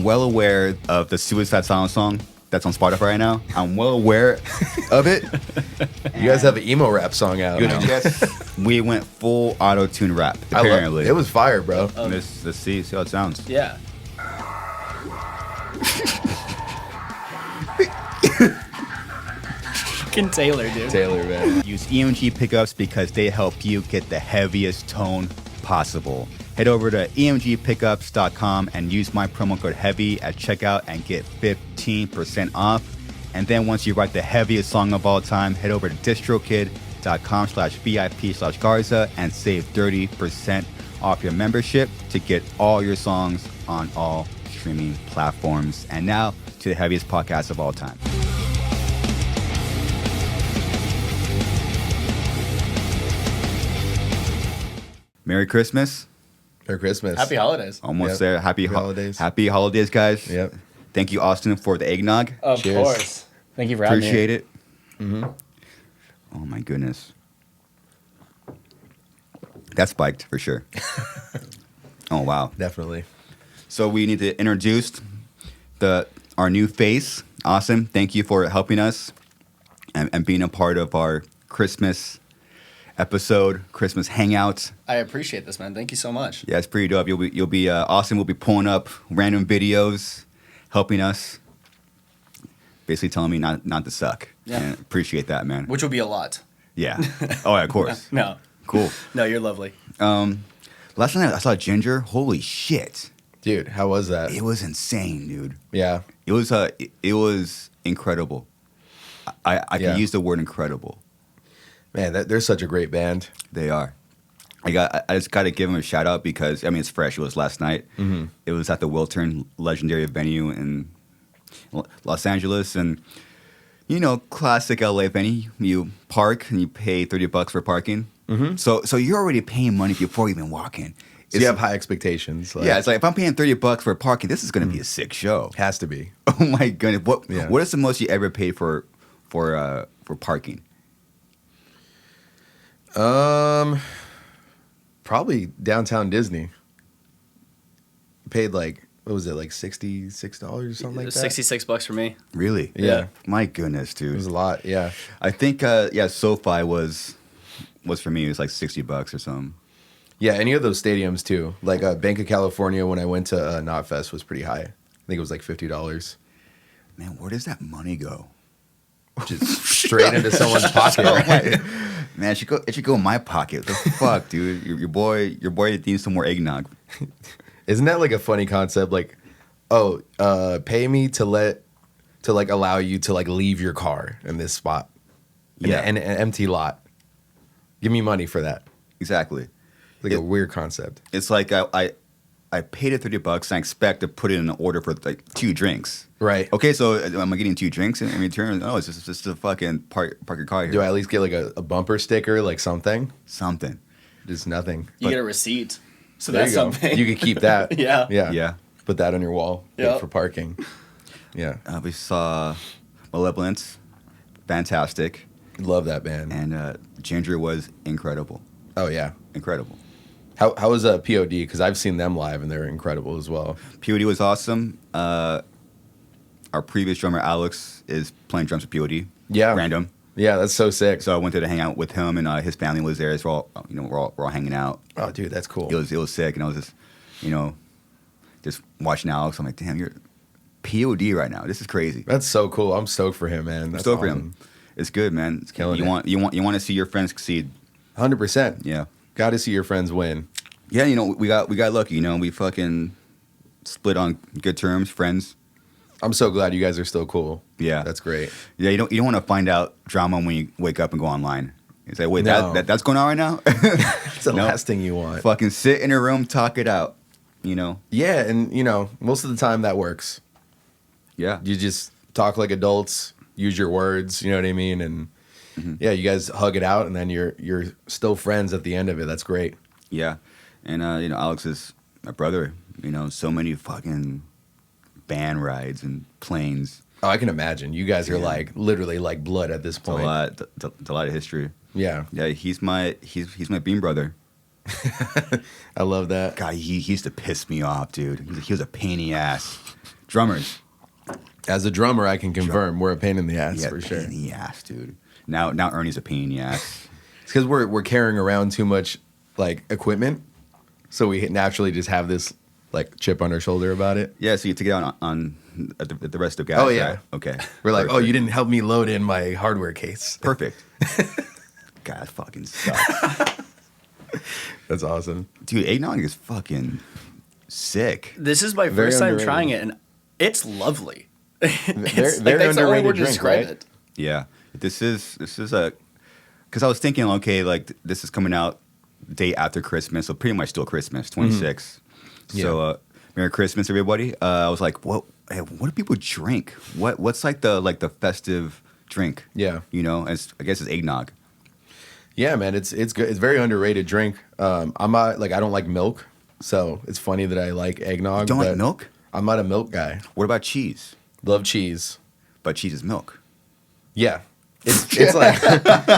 Well aware of the Suicide Silence song that's on Spotify right now. I'm well aware of it. You guys have an emo rap song out. Yes, we went full auto-tune rap, apparently. It was fire, bro. Let's see how it sounds. Yeah. Fucking Taylor, dude. Taylor, man. Use EMG pickups because they help you get the heaviest tone possible. Head over to emgpickups.com and use my promo code HEAVY at checkout and get 15% off. And then once you write the heaviest song of all time, head over to distrokid.com/VIP/Garza and save 30% off your membership to get all your songs on all streaming platforms. And now to the heaviest podcast of all time. Merry Christmas. Merry Christmas. Happy holidays. Almost there. Happy holidays. Happy holidays, guys. Yep. Thank you, Austin, for the eggnog. Of Cheers. course. Thank you for having me. Appreciate it. Mm-hmm. Oh, my goodness. That spiked for sure. Oh, wow. Definitely. So we need to introduce our new face. Awesome. Thank you for helping us and being a part of our Christmas episode, Christmas hangout. I appreciate this, man. Thank you so much. Yeah, it's pretty dope. You'll be Austin will be pulling up random videos, helping us, basically telling me not to suck. Yeah. And appreciate that, man. Which will be a lot. Yeah. Oh, yeah, of course. No. Cool. No, you're lovely. Last night I saw Jinjer. Holy shit. Dude, how was that? It was insane, dude. Yeah. It was incredible. I Yeah. can use the word incredible. Man, they're such a great band. They are. I just got to give them a shout out because it's fresh. It was last night. Mm-hmm. It was at the Wiltern legendary venue in Los Angeles, and classic LA venue. You park and you pay $30 for parking. Mm-hmm. So you're already paying money before you even walk in. So you have high expectations. Yeah, it's like if I'm paying $30 for parking, this is going to be a sick show. Has to be. Oh my goodness! Yeah. What is the most you ever paid for parking? Probably downtown Disney. Paid like, what was it, like $66 or something like that? $66 for me. Really? Yeah. My goodness, It dude. was a lot, yeah. I think SoFi was for me. It was like $60 or something. Yeah, any of those stadiums too. Like Bank of California when I went to Knotfest was pretty high. I think it was like $50. Man, where does that money go? Just straight into someone's pocket. Right? Man, it should go in my pocket. What the fuck, dude? Your boy needs some more eggnog. Isn't that like a funny concept? Like, pay me to allow you to like leave your car in this spot. Yeah. In an empty lot. Give me money for that. Exactly. Like a weird concept. It's like I paid it $30 and I expect to put in an order for like 2 drinks. Right. Okay, so am I getting 2 drinks in return? No, it's just a fucking park your car here. Do I at least get like a bumper sticker, like something? Something. Just nothing. You get a receipt. So There that's you go. something. You could keep that. Yeah. Yeah. Yeah. Put that on your wall. Yep. For parking. Yeah. We saw Malevolence. Fantastic. Love that band. And Jinjer was incredible. Oh yeah. Incredible. How was POD? Because I've seen them live and they're incredible as well. POD was awesome. Our previous drummer Alex is playing drums with POD. Yeah. Random. Yeah, that's so sick. So I went to hang out with him, and his family was there. So we're all hanging out. Oh, dude, that's cool. It was sick, and I was just watching Alex. I'm like, damn, you're POD right now. This is crazy. That's so cool. I'm stoked for him, man. I'm That's stoked for awesome. him. It's good, man. It's killing you it. want to see your friends succeed. 100%. Yeah. Got to see your friends win. Yeah, we got lucky. We fucking split on good terms, friends. I'm so glad you guys are still cool. Yeah, That's great. Yeah, you don't want to find out drama when you wake up and go online. You say, wait, No. that's going on right now. It's the No. last thing you want. Fucking sit in a room, talk it out. Yeah, and most of the time that works. Yeah. You just talk like adults, use your words, you know what I mean? And yeah, you guys hug it out and then you're still friends at the end of it. That's great. Yeah. And Alex is my brother. So many fucking band rides and planes. Oh, I can imagine. You guys are Yeah. like literally like blood at this It's a point. lot of history. Yeah. Yeah, he's my bean brother. I love that. God, he used to piss me off, dude. He was a pain in the ass. Drummers. As a drummer, I can confirm we're a pain in the ass for sure. Pain in the ass, dude. Now Ernie's a pain in the ass. It's because we're carrying around too much like equipment, so we naturally just have this like chip on our shoulder about it. Yeah, so you take it on the rest of the guys. Oh, yeah. Right? Okay. We're like, Perfect. oh, you didn't help me load in my hardware case. Perfect. God, that fucking sucks. That's awesome. Dude, eggnog is fucking sick. This is my Very first time underrated. trying it, and it's lovely. It's, very that's the only underrated word to drink, describe right? it. Yeah, this is a, because I was thinking, okay, like this is coming out day after Christmas, so pretty much still Christmas, 26. So Merry Christmas, everybody. I was like, what do people drink? What's like the festive drink? Yeah. You know, I guess it's eggnog. Yeah, man, it's good. It's a very underrated drink. I'm not like I don't like milk, so it's funny that I like eggnog. You don't like but milk? I'm not a milk guy. What about cheese? Love cheese. But cheese is milk. Yeah, it's like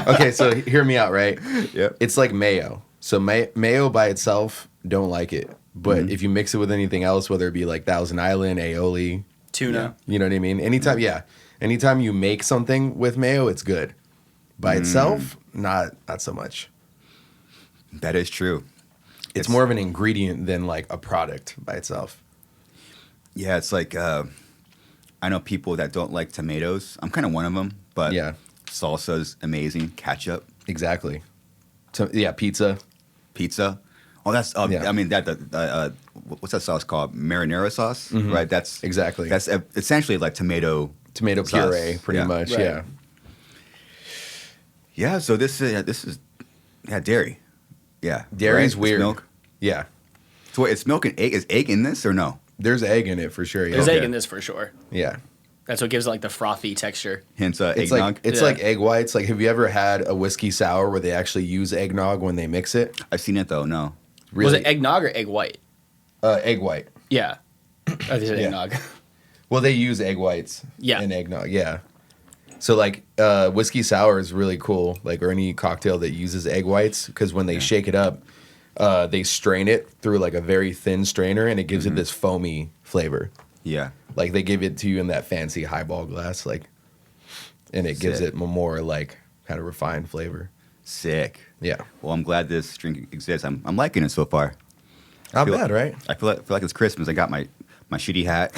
okay. So hear me out, right? Yep. It's like mayo. So mayo by itself, don't like it. But if you mix it with anything else, whether it be like Thousand Island, aioli, Tuna. you know what I mean? Anytime you make something with mayo, it's good. By itself, not so much. That is true. It's more of an ingredient than like a product by itself. Yeah, it's like I know people that don't like tomatoes. I'm kind of one of them, but Yeah. salsa's amazing. Ketchup, Exactly. So yeah, pizza. Oh, that's Yeah. I mean that what's that sauce called? Marinara sauce, right? That's Exactly. That's essentially like tomato Tomato sauce. puree, pretty Yeah. much. Right. Yeah. Yeah, so this is dairy. Yeah, Dairy's right? It's weird. milk. Yeah. So wait, it's milk and egg. Is egg in this or no? There's egg in it for sure. Yeah. There's Okay. egg in this for sure. Yeah. That's what gives it like the frothy texture. Hence It's eggnog. like it's Yeah. like egg whites. Like, have you ever had a whiskey sour where they actually use eggnog when they mix it? I've seen it though. No. Was it eggnog or egg white? Egg white? Yeah. I think it's Yeah. eggnog. Well, they use egg whites. Yeah. In eggnog. Yeah. So like whiskey sour is really cool. Like, or any cocktail that uses egg whites, because when they shake it up, they strain it through like a very thin strainer, and it gives it this foamy flavor. Yeah. Like, they give it to you in that fancy highball glass, like, and it gives Sick. it a more like kind of refined flavor. Sick. Yeah. Well, I'm glad this drink exists. I'm liking it so far. Not feel- bad, right? I feel like it's Christmas. I got my shitty hat.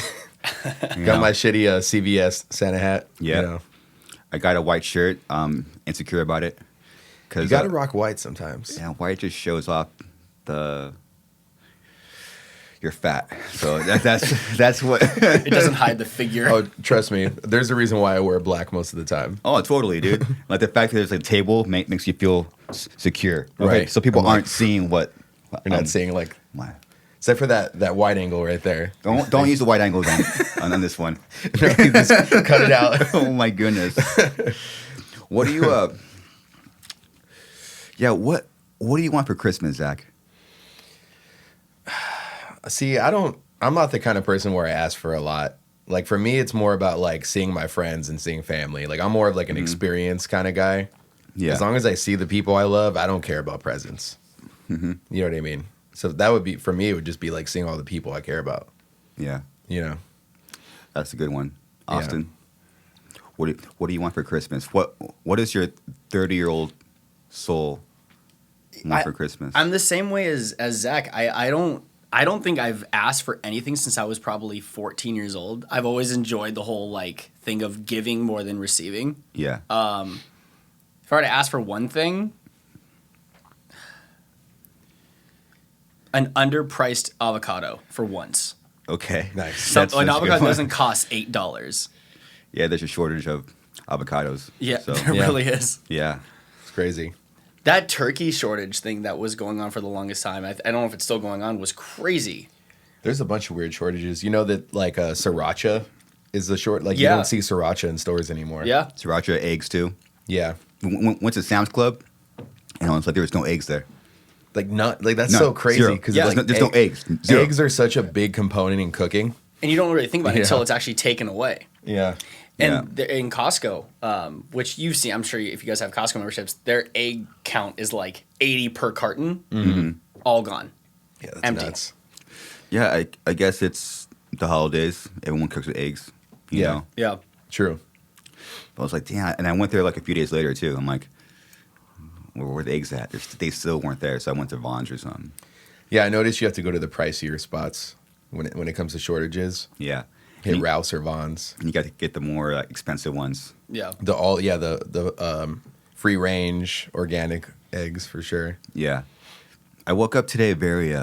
You Got know, my shitty CVS Santa hat. Yeah. You know. I got a white shirt. Insecure about it. You got to rock white sometimes. Yeah, white just shows off you're fat. So that's what. It doesn't hide the figure. Oh, trust me. There's a reason why I wear black most of the time. Oh, totally, dude. Like the fact that there's a table makes you feel secure. Okay? Right. So people I'm like- aren't seeing what. You're not seeing like, my- except for that wide angle right there. Don't use the wide angle then on this one. No, you just cut it out. Oh my goodness. What do you Yeah, what do you want for Christmas, Zach? See, I'm not the kind of person where I ask for a lot. Like, for me, it's more about like seeing my friends and seeing family. Like, I'm more of like an experience kind of guy. Yeah. As long as I see the people I love, I don't care about presents. You know what I mean? So that would be, for me, it would just be like seeing all the people I care about. Yeah. You know? That's a good one. Yeah. Austin. What do you want for Christmas? What does your 30-year-old soul want for Christmas? I'm the same way as Zach. I don't think I've asked for anything since I was probably 14 years old. I've always enjoyed the whole like thing of giving more than receiving. Yeah. If I were to ask for one thing, an underpriced avocado for once. Okay. Nice. An a good avocado one. doesn't cost $8. Yeah, there's a shortage of avocados. Yeah, So, there yeah. really is. yeah. It's crazy. That turkey shortage thing that was going on for the longest time, I don't know if it's still going on, was crazy. There's a bunch of weird shortages. You know that like sriracha is the short, like you Yeah. don't see sriracha in stores anymore. Yeah. Sriracha eggs too. Yeah. Went to Sam's Club, and it's like there was no eggs there. Like not like that's No, so crazy zero. because Yeah. like There's no eggs. Zero. Eggs are such a big component in cooking. And you don't really think about it Yeah. until it's actually taken away. Yeah. And in Costco, which you've seen, I'm sure if you guys have Costco memberships, their egg count is like 80 per carton, all gone. Yeah, that's Empty. nuts. Yeah, I guess it's the holidays. Everyone cooks with eggs. You know? Yeah. True. But I was like, damn. And I went there like a few days later too. I'm like, where were the eggs at? They still weren't there. So I went to Vaughn's or something. Yeah, I noticed you have to go to the pricier spots when it comes to shortages. Yeah. Hit Rouse or Vaughn's. And you got to get the more expensive ones. Yeah. The free range organic eggs for sure. Yeah. I woke up today very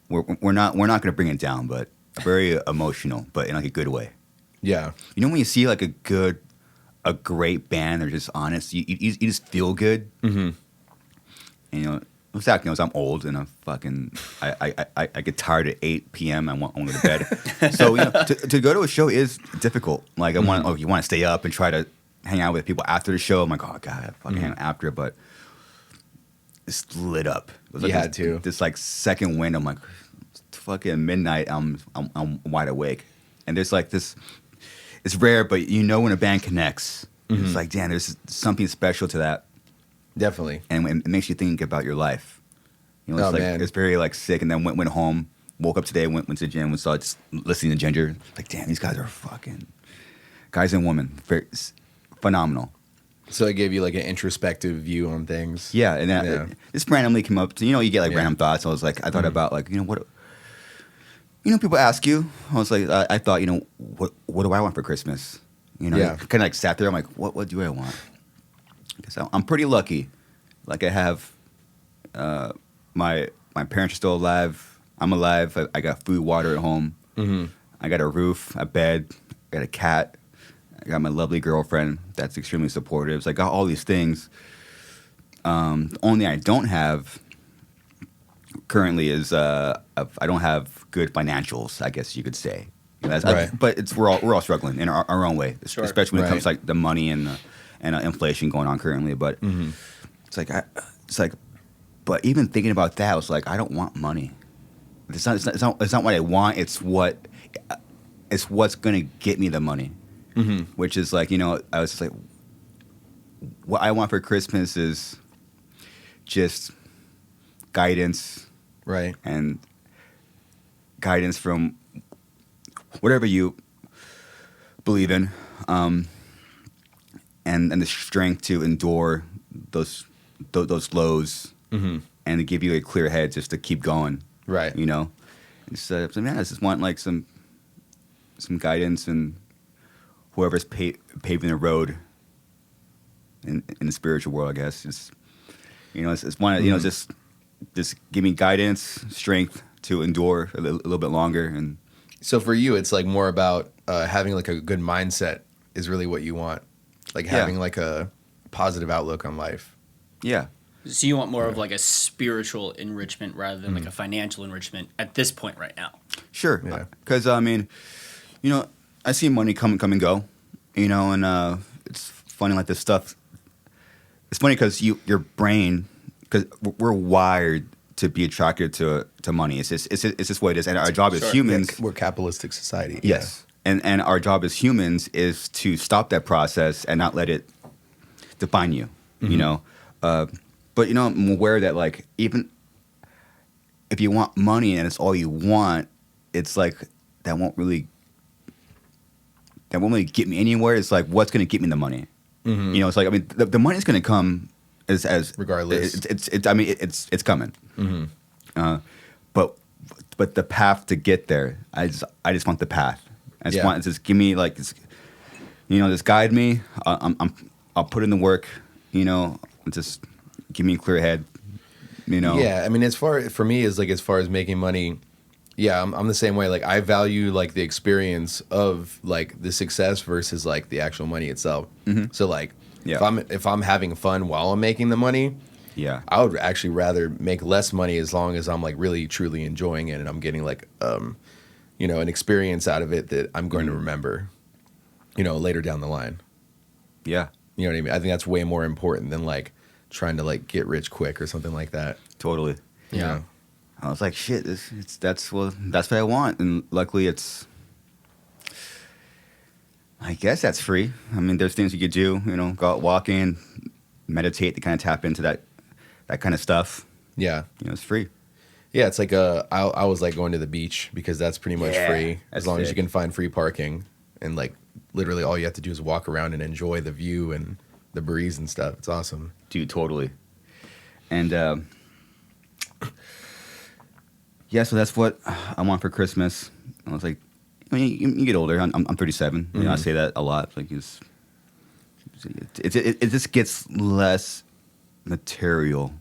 we're not going to bring it down, but very emotional, but in like a good way. Yeah. You know when you see like a great band, they're just honest. You just feel good. Mm-hmm. And, you know, Zach knows I'm old and I'm fucking. I get tired at 8 p.m. I want to go to bed. So you know, to go to a show is difficult. Like I want, you want to stay up and try to hang out with people after the show. I'm like, oh god, I fucking hang out after it, but it's lit up. It was like had to. This like second wind. I'm like, it's fucking midnight. I'm wide awake, and there's like this. It's rare, but you know when a band connects, it's like, damn, there's something special to that. Definitely. And it makes you think about your life. You know, it's man. it's very like sick. And then went home, woke up today, went to the gym, and started listening to Jinjer. Like, damn, these guys are fucking guys and women, very phenomenal. So it gave you like an introspective view on things. Yeah, and then this randomly came up. You know, you get like random thoughts. I was like, I thought about like, you know what. You know, people ask you. I was like, I thought, you know, what do I want for Christmas? You know, kind of like sat there. I'm like, what do I want? So I'm pretty lucky. Like I have, my parents are still alive. I'm alive. I got food, water at home. Mm-hmm. I got a roof, a bed. I got a cat. I got my lovely girlfriend that's extremely supportive. So I got all these things. The only thing I don't have currently is I don't have good financials, I guess you could say. You know, but we're all struggling in our own way, especially when it comes to like the money and inflation going on currently. But it's like, but even thinking about that, I was like, I don't want money. It's not what I want. It's what's gonna get me the money. Mm-hmm. Which is like, you know, I was just like, what I want for Christmas is just guidance. Right. And guidance from whatever you believe in, and the strength to endure those lows, and to give you a clear head just to keep going. Right. You know, so man, I just want like some guidance and whoever's paving the road in the spiritual world, I guess. Just, you know, it's one, you know, just give me guidance, strength to endure a little bit longer. And so for you, it's like more about having like a good mindset is really what you want, like having like a positive outlook on life. Yeah. So you want more of like a spiritual enrichment rather than like a financial enrichment at this point right now? Sure. Yeah. Because I mean, you know, I see money come and go, you know, and it's funny like this stuff. It's funny because your brain, because we're wired to be attracted to money. It's just what it is. And our job as humans, we're a capitalistic society. Yes. Yeah. And our job as humans is to stop that process and not let it define you. You know, but you know, I'm aware that like even if you want money and it's all you want, it's like that won't really get me anywhere. It's like, what's going to get me the money? You know, it's like, I mean, the money's going to come as regardless. It's coming. But the path to get there, I just want the path. I just want, just give me like, you know, just guide me. I'll put in the work. You know, just give me a clear head. You know. Yeah, I mean, as far as making money, yeah, I'm the same way. Like, I value like the experience of like the success versus like the actual money itself. So like, if I'm having fun while I'm making the money, I would actually rather make less money as long as I'm like really truly enjoying it and I'm getting like you know, an experience out of it that I'm going to remember, you know, later down the line. Yeah. You know what I mean? I think that's way more important than like trying to like get rich quick or something like that. Totally. Yeah. You know? I was like, shit, that's what I want. And luckily I guess that's free. I mean, there's things you could do, you know, go out walking, meditate to kind of tap into that kind of stuff. Yeah. You know, it's free. Yeah, it's like I was like going to the beach because that's pretty much free as that's long as sick. you can find free parking, and like literally all you have to do is walk around and enjoy the view and the breeze and stuff. It's awesome. Dude, totally. And yeah, so that's what I want for Christmas. I was like, I mean, you get older. I'm 37. You know, I say that a lot. Like it just gets less material.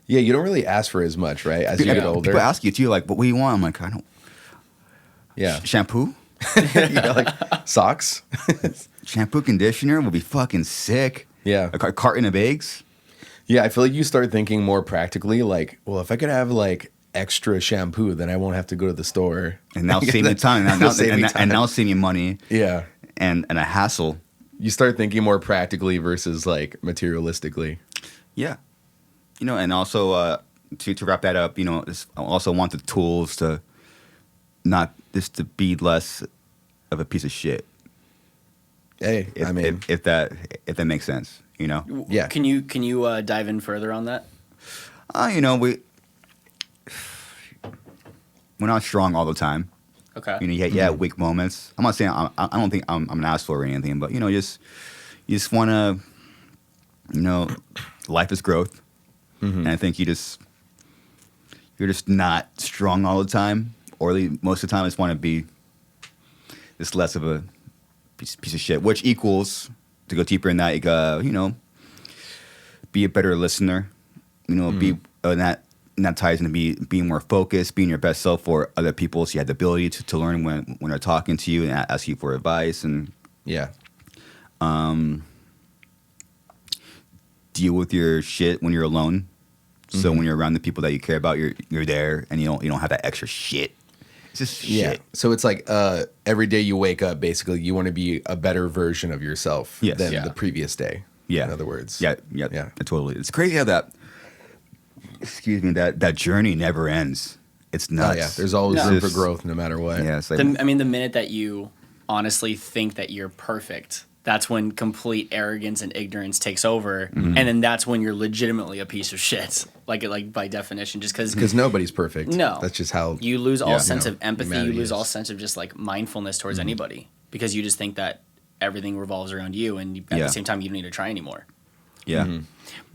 Yeah, you don't really ask for as much, right? As you get older. People ask you too, like, what do you want? I'm like, I don't. Yeah. Shampoo, Like socks. shampoo, conditioner will be fucking sick. Yeah. A carton of eggs. Yeah, I feel like you start thinking more practically, like, well, if I could have like extra shampoo, then I won't have to go to the store. And now save me time. And now save me money. Yeah. And a hassle. You start thinking more practically versus like materialistically. Yeah. You know, and also to wrap that up, you know, I also want the tools to not just to be less of a piece of shit. Hey, If that makes sense, you know. Yeah. Can you dive in further on that? You know, we're not strong all the time. Okay. You know, you have weak moments. I'm not saying I don't think I'm an asshole or anything, but you know, you just want to, you know, life is growth, and I think you're just not strong all the time, or at least most of the time, I just want to be just less of a piece of shit, which equals, to go deeper in that, you know, be a better listener, you know, be and that ties into being more focused, being your best self for other people, so you have the ability to learn when they're talking to you and ask you for advice, and Yeah. deal with your shit when you're alone. So when you're around the people that you care about, you're there, and you don't have that extra shit. It's just Yeah. shit. So it's like every day you wake up, basically, you want to be a better version of yourself Yes. than Yeah. the previous day. Yeah. In other words. Yeah, totally. It's crazy how that journey never ends. It's Oh, nuts. yeah. There's always No. room It's for just- growth no matter what. Yeah, it's like, I mean, the minute that you honestly think that you're perfect, that's when complete arrogance and ignorance takes over, and then that's when you're legitimately a piece of shit, like by definition, just Because nobody's perfect. No. That's just how. you lose all sense of empathy, you humanity lose is. all sense of just like mindfulness towards anybody, because you just think that everything revolves around you, and at Yeah. the same time you don't need to try anymore. yeah.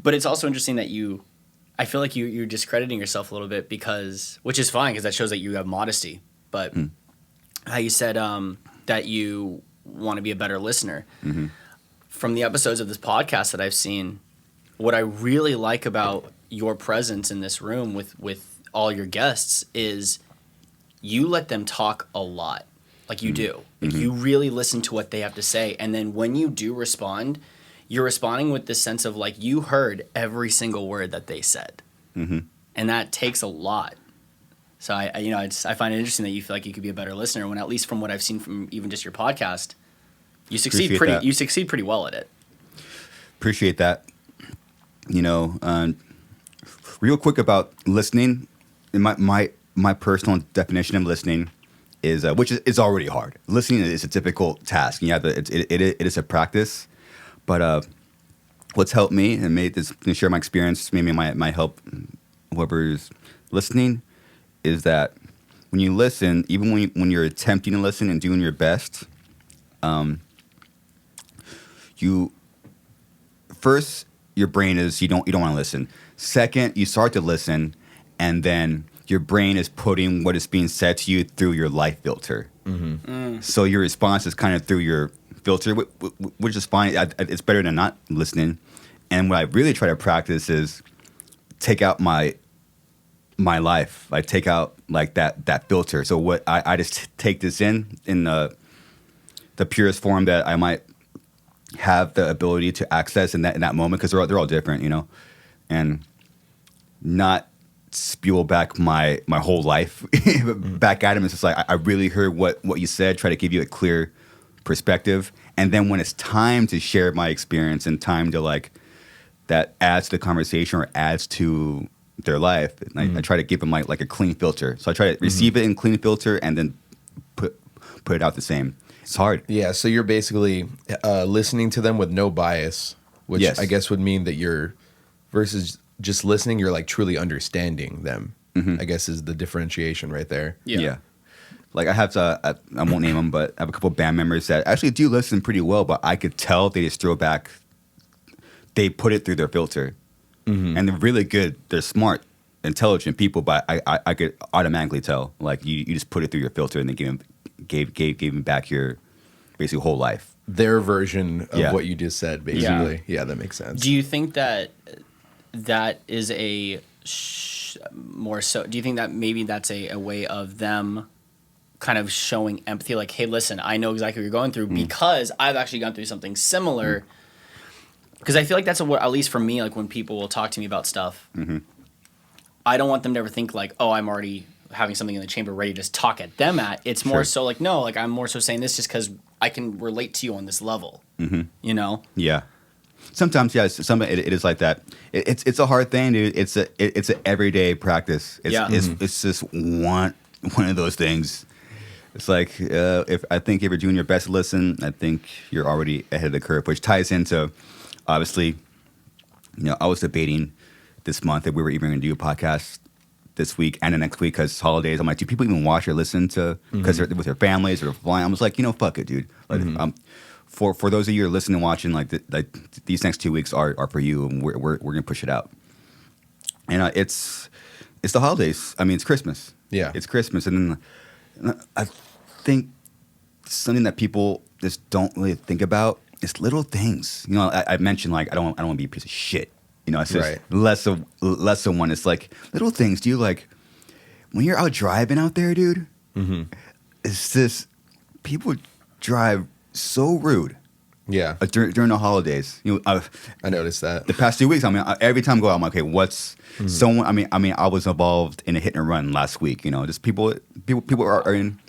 But it's also interesting that I feel like you're discrediting yourself a little bit, which is fine, because that shows that you have modesty. But how you said that you want to be a better listener. From the episodes of this podcast that I've seen, what I really like about your presence in this room with all your guests is you let them talk a lot. Like you do. Like you really listen to what they have to say. And then when you do respond, you're responding with this sense of like you heard every single word that they said. And that takes a lot. So I find it interesting that you feel like you could be a better listener when, at least from what I've seen from even just your podcast, you succeed pretty well at it. Appreciate that. You know, real quick about listening. In my personal definition of listening is which is already hard. Listening is a difficult task. You have to, it is a practice. But what's helped me and made this, to share my experience, maybe might help whoever's listening, is that when you listen, even when you're attempting to listen and doing your best, your brain is you don't want to listen. Second, you start to listen, and then your brain is putting what is being said to you through your life filter. So your response is kind of through your filter, which is fine. It's better than not listening. And what I really try to practice is take out my life. I take out like that filter. So what I just take this in the purest form that I might have the ability to access in that moment, because they're all different, you know, and not spew back my whole life back at him. It's just like I really heard what you said. Try to give you a clear perspective, and then when it's time to share my experience and time to like that adds to the conversation or adds to their life, I try to give them like a clean filter. So I try to receive it in clean filter and then put it out the same. It's hard. Yeah, so you're basically listening to them with no bias, which Yes. I guess would mean that you're, versus just listening, you're like truly understanding them. I guess is the differentiation right there. Yeah. Like I have I won't name them, but I have a couple band members that actually do listen pretty well, but I could tell they just throw back. They put it through their filter, and they're really good. They're smart, intelligent people, but I could automatically tell. Like you just put it through your filter, and they gave them back your basically whole life. Their version of Yeah. what you just said, basically. Yeah, that makes sense. Do you think that is more so? Do you think that maybe that's a way of them kind of showing empathy? Like, hey, listen, I know exactly what you're going through because I've actually gone through something similar. Because I feel like that's what, at least for me, like when people will talk to me about stuff, I don't want them to ever think like, oh, I'm already having something in the chamber ready to just talk at them at. It's more so like, no, like I'm more so saying this just because I can relate to you on this level. You know? Yeah. Sometimes, yeah, it is like that. It's a hard thing, dude. It's an everyday practice. It's just one of those things. It's like if you're doing your best to listen, I think you're already ahead of the curve, which ties into obviously, I was debating this month if we were even going to do a podcast this week and the next week because holidays. I'm like, do people even watch or listen to because they're with their families or flying? I was like, fuck it, dude. Like, for those of you who are listening and watching, like these next 2 weeks are for you, and we're gonna push it out. And it's the holidays. I mean, it's Christmas. Yeah, it's Christmas, and then I think something that people just don't really think about is little things. I mentioned like I don't want to be a piece of shit. It's just less of one. It's like little things. Do you like when you're out driving out there, dude? It's just people drive so rude. Yeah. During the holidays, I noticed that the past 2 weeks. I mean, every time I go out, I'm like, okay, what's someone? I mean, I was involved in a hit and run last week. Just people are in.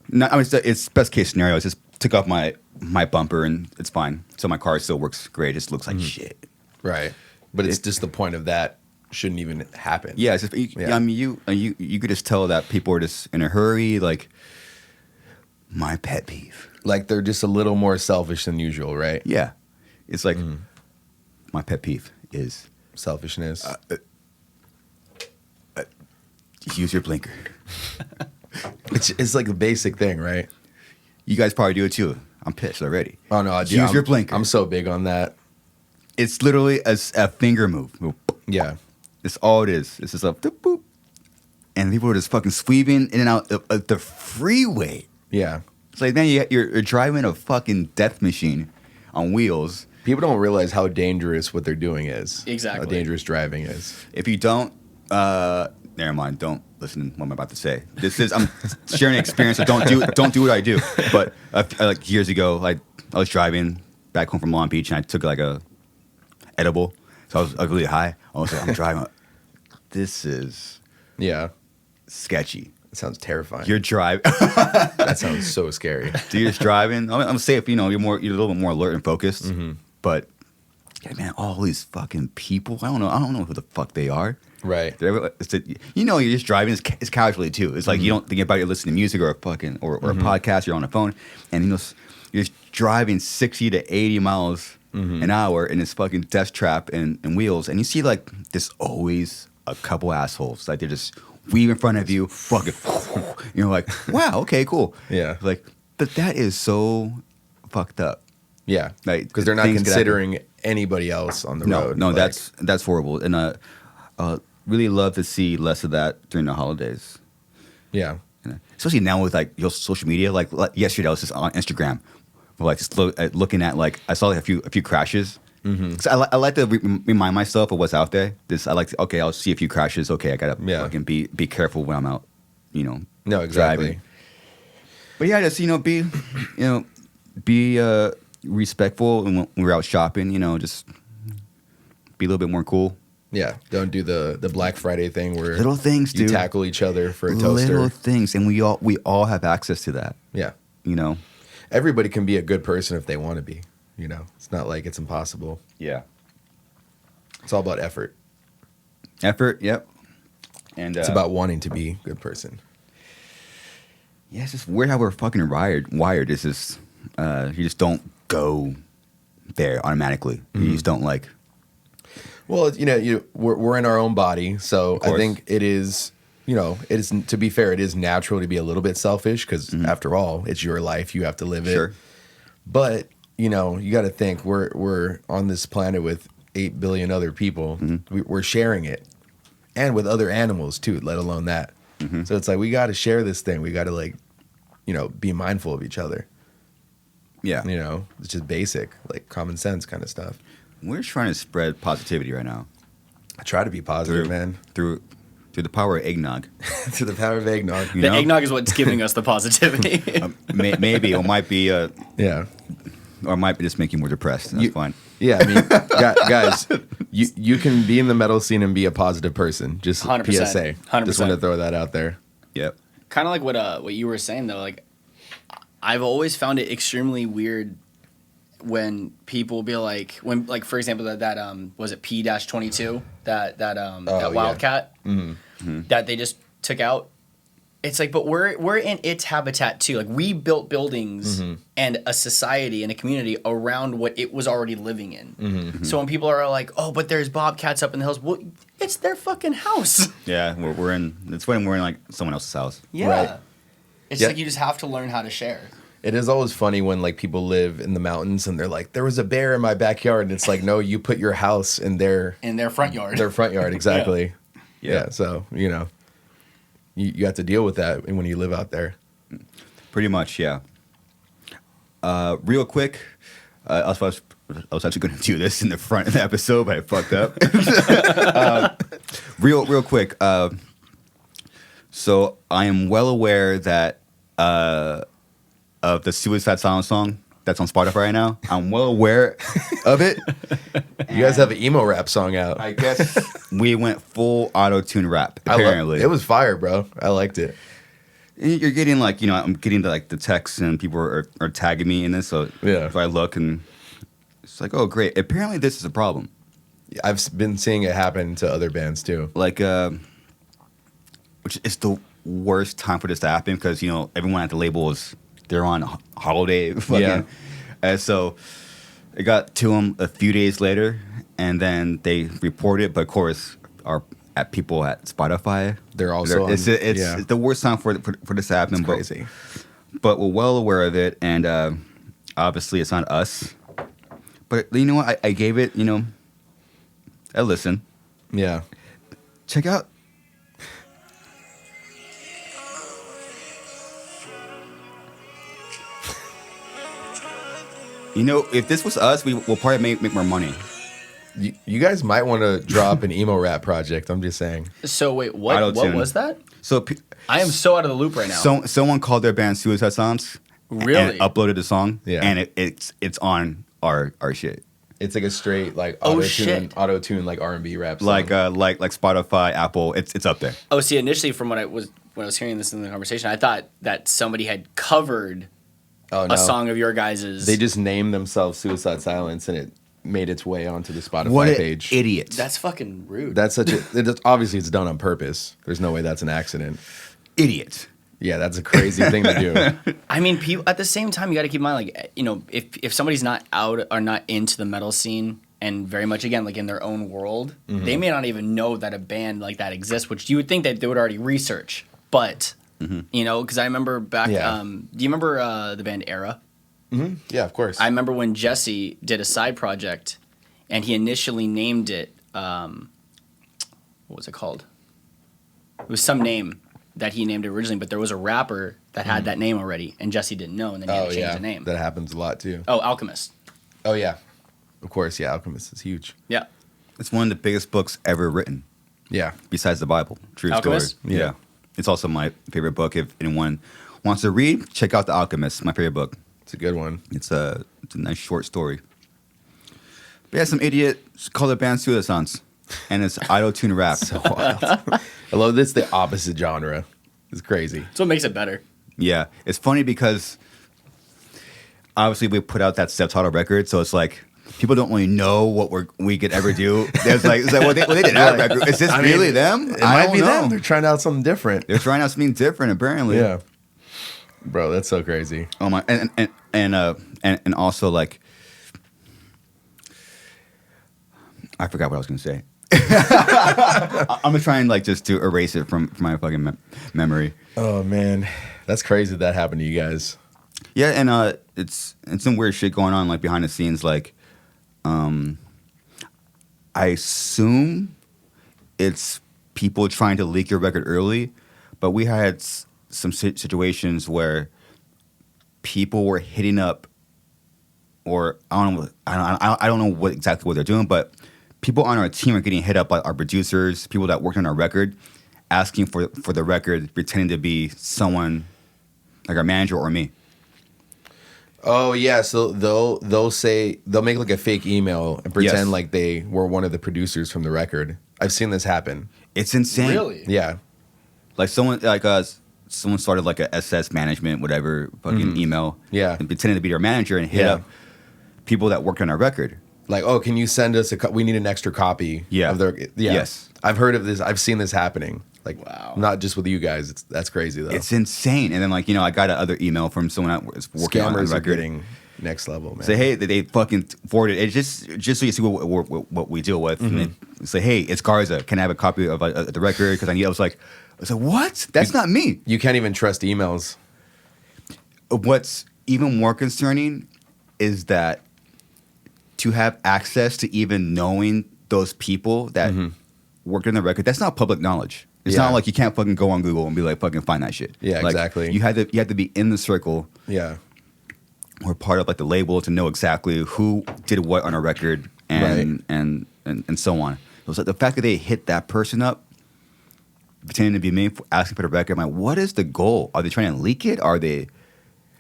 Not, I mean, it's best case scenario. I just took off my bumper and it's fine. So my car still works great. It just looks like shit. Right. But it's just the point of that shouldn't even happen. Yeah. It's just, I mean, you could just tell that people are just in a hurry. Like my pet peeve. Like they're just a little more selfish than usual, right? Yeah. It's like my pet peeve is selfishness. Use your blinker. It's like a basic thing, right? You guys probably do it too. I'm pissed already. Oh no, use your blinker. I'm so big on that. It's literally a finger move. Yeah. It's all it is. It's just a boop, boop. And people are just fucking sweeping in and out of the freeway. Yeah. It's like, then you're driving a fucking death machine on wheels. People don't realize how dangerous what they're doing is. Exactly. How dangerous driving is. If you don't, never mind. Don't listen to what I'm about to say. I'm sharing an experience. So don't do what I do. But like years ago, I was driving back home from Long Beach and I took like a edible. So I was really high. I was like, I'm driving. This is sketchy. That sounds terrifying. You're driving. That sounds so scary. You're just driving. I'm safe. You're a little bit more alert and focused. But yeah, man, all these fucking people. I don't know who the fuck they are. Right. You're just driving. It's casually too. It's like you don't think about it. Listening to music or a fucking or a podcast. You're on a phone, and you're just driving 60 to 80 miles an hour in this fucking death trap and wheels, and you see like there's always a couple assholes. Like they're just weave in front of you, fucking. You're like, wow, okay, cool. Yeah. Like, but that is so fucked up. Yeah. Like, because they're not things considering anybody else on the road. No, like, that's horrible. And really love to see less of that during the holidays. Yeah. Especially now with like your social media. Like yesterday, I was just on Instagram, like just looking at like I saw like, a few crashes. Cause I like to remind myself of what's out there. I'll see a few crashes. Okay, I gotta fucking be careful when I'm out. No, exactly. Driving. But yeah, just be respectful, and when we're out shopping, just be a little bit more cool. Yeah, don't do the Black Friday thing where little things, you dude. tackle each other for a toaster. Little things, and we all have access to that. Yeah, everybody can be a good person if they want to be. It's not like it's impossible. Yeah, it's all about effort. Effort, yep. And it's about wanting to be a good person. Yeah, it's just weird how we're fucking wired. It's just you just don't go there automatically. You just don't like. Well, we're in our own body, so I think it is. It is, to be fair, it is natural to be a little bit selfish because after all, it's your life. You have to live it. Sure. But, you got to think we're on this planet with 8 billion other people. We're sharing it, and with other animals too, let alone that. So it's like, we got to share this thing. We got to be mindful of each other. Yeah. It's just basic, like common sense kind of stuff. We're trying to spread positivity right now. I try to be positive, man. Through the power of eggnog. To the power of eggnog. The eggnog is what's giving us the positivity. Maybe it might be Yeah. or it might be just make you more depressed. That's fine. Yeah, I mean, guys, you can be in the metal scene and be a positive person. Just 100%, PSA. 100%. Just want to throw that out there. Yep. Kind of like what you were saying though. Like, I've always found it extremely weird when people be like, for example that was it P-22 that wildcat that they just took out. It's like, but we're in its habitat too. Like, we built buildings and a society and a community around what it was already living in. So when people are like, oh, but there's bobcats up in the hills, well, it's their fucking house. Yeah, it's when we're in like someone else's house. Yeah. Right. It's like you just have to learn how to share. It is always funny when like people live in the mountains and they're like, there was a bear in my backyard, and it's like, no, you put your house in their front yard. Their front yard, exactly. Yeah. So you have to deal with that when you live out there. Pretty much, yeah. Real quick, I was actually going to do this in the front of the episode, but I fucked up. Real quick. So I am well aware that of the Suicide Silence song that's on Spotify right now. I'm well aware of it. You guys have an emo rap song out. I guess we went full auto-tune rap, apparently. It was fire, bro. I liked it. You're getting I'm getting the texts and people are tagging me in this. So if I look and it's like, oh, great. Apparently this is a problem. I've been seeing it happen to other bands too. Which is the worst time for this to happen because, everyone at the label they're on holiday. And so it got to them a few days later and then they reported it. But of course, people at Spotify, they're also it's the worst time for this to happen. It's crazy. But we're well aware of it. And obviously it's not us. But you know what? I gave it, a listen. Yeah. Check out. If this was us, we'll probably make more money. You guys might want to drop an emo rap project. I'm just saying. So wait, what was that? So I am so out of the loop right now. Someone called their band Suicide Silence. Really? And uploaded the song. Yeah. And it's on our shit. It's like a straight auto-tune like R&B rap song. Like Spotify, Apple. It's up there. Oh, see, initially from when I was hearing this in the conversation, I thought that somebody had covered a song of your guys's. They just named themselves Suicide Silence, and it made its way onto the Spotify What page. Idiots. That's fucking rude. That's obviously it's done on purpose. There's no way that's an accident. Idiots. Yeah, that's a crazy thing to do. I mean, people, at the same time, you got to keep in mind, if somebody's not out or not into the metal scene and very much, again, like in their own world, they may not even know that a band like that exists, which you would think that they would already research. But, because I remember back, do you remember the band Era? Mm-hmm. Yeah, of course. I remember when Jesse did a side project and he initially named it, what was it called? It was some name that he named it originally, but there was a rapper that had that name already, and Jesse didn't know, and then he had to change the name. That happens a lot, too. Oh, Alchemist. Oh, yeah. Of course, yeah, Alchemist is huge. Yeah. It's one of the biggest books ever written. Yeah. Besides the Bible. True Alchemist? story. Yeah. It's also my favorite book. If anyone wants to read, check out The Alchemist, my favorite book. It's a good one. It's a nice short story. But yeah, some idiot called the band Suicide Silence, and it's auto-tune rap. So wild. I love this, the opposite genre. It's crazy. That's what makes it better. Yeah. It's funny because obviously we put out that self-title record, so it's like people don't really know what we could ever do. It's like well, they did that record. Is this really them? It might be them. They're trying out something different. They're trying out something different, apparently. Yeah. Bro, that's so crazy. Oh my, and also like, I forgot what I was gonna say. I'm gonna try and like just to erase it from my fucking memory. Oh man, that's crazy that happened to you guys. Yeah, and it's some weird shit going on like behind the scenes. Like, I assume it's people trying to leak your record early, but we had some situations where people were hitting up, or I don't know what exactly what they're doing, but people on our team are getting hit up by our producers, people that worked on our record, asking for the record, pretending to be someone like our manager or me. Oh yeah, so they'll make like a fake email and pretend like they were one of the producers from the record. I've seen this happen. It's insane. Really? Yeah. Like someone started like a SS management whatever fucking email. Yeah. And pretending to be their manager and hit up people that worked on our record. Like, oh, can you send us we need an extra copy of their Yes. I've heard of this. I've seen this happening. Like, wow. Not just with you guys. That's crazy though. It's insane. And then like, I got another email from someone that was working on the Scammers are record. getting next level, man. Say, hey, they fucking forwarded it just so you see what we deal with. And they say, hey, it's Garza. Can I have a copy of the record? Because I was like, what? That's not me. You can't even trust emails. What's even more concerning is that to have access to even knowing those people that worked on the record, that's not public knowledge. It's not like you can't fucking go on Google and be like, fucking find that shit. Yeah, like, exactly. You had to be in the circle. Yeah. Or part of like the label to know exactly who did what on a record and so on. It was like the fact that they hit that person up, pretending to be me, asking for the record. I'm like, what is the goal? Are they trying to leak it? Are they?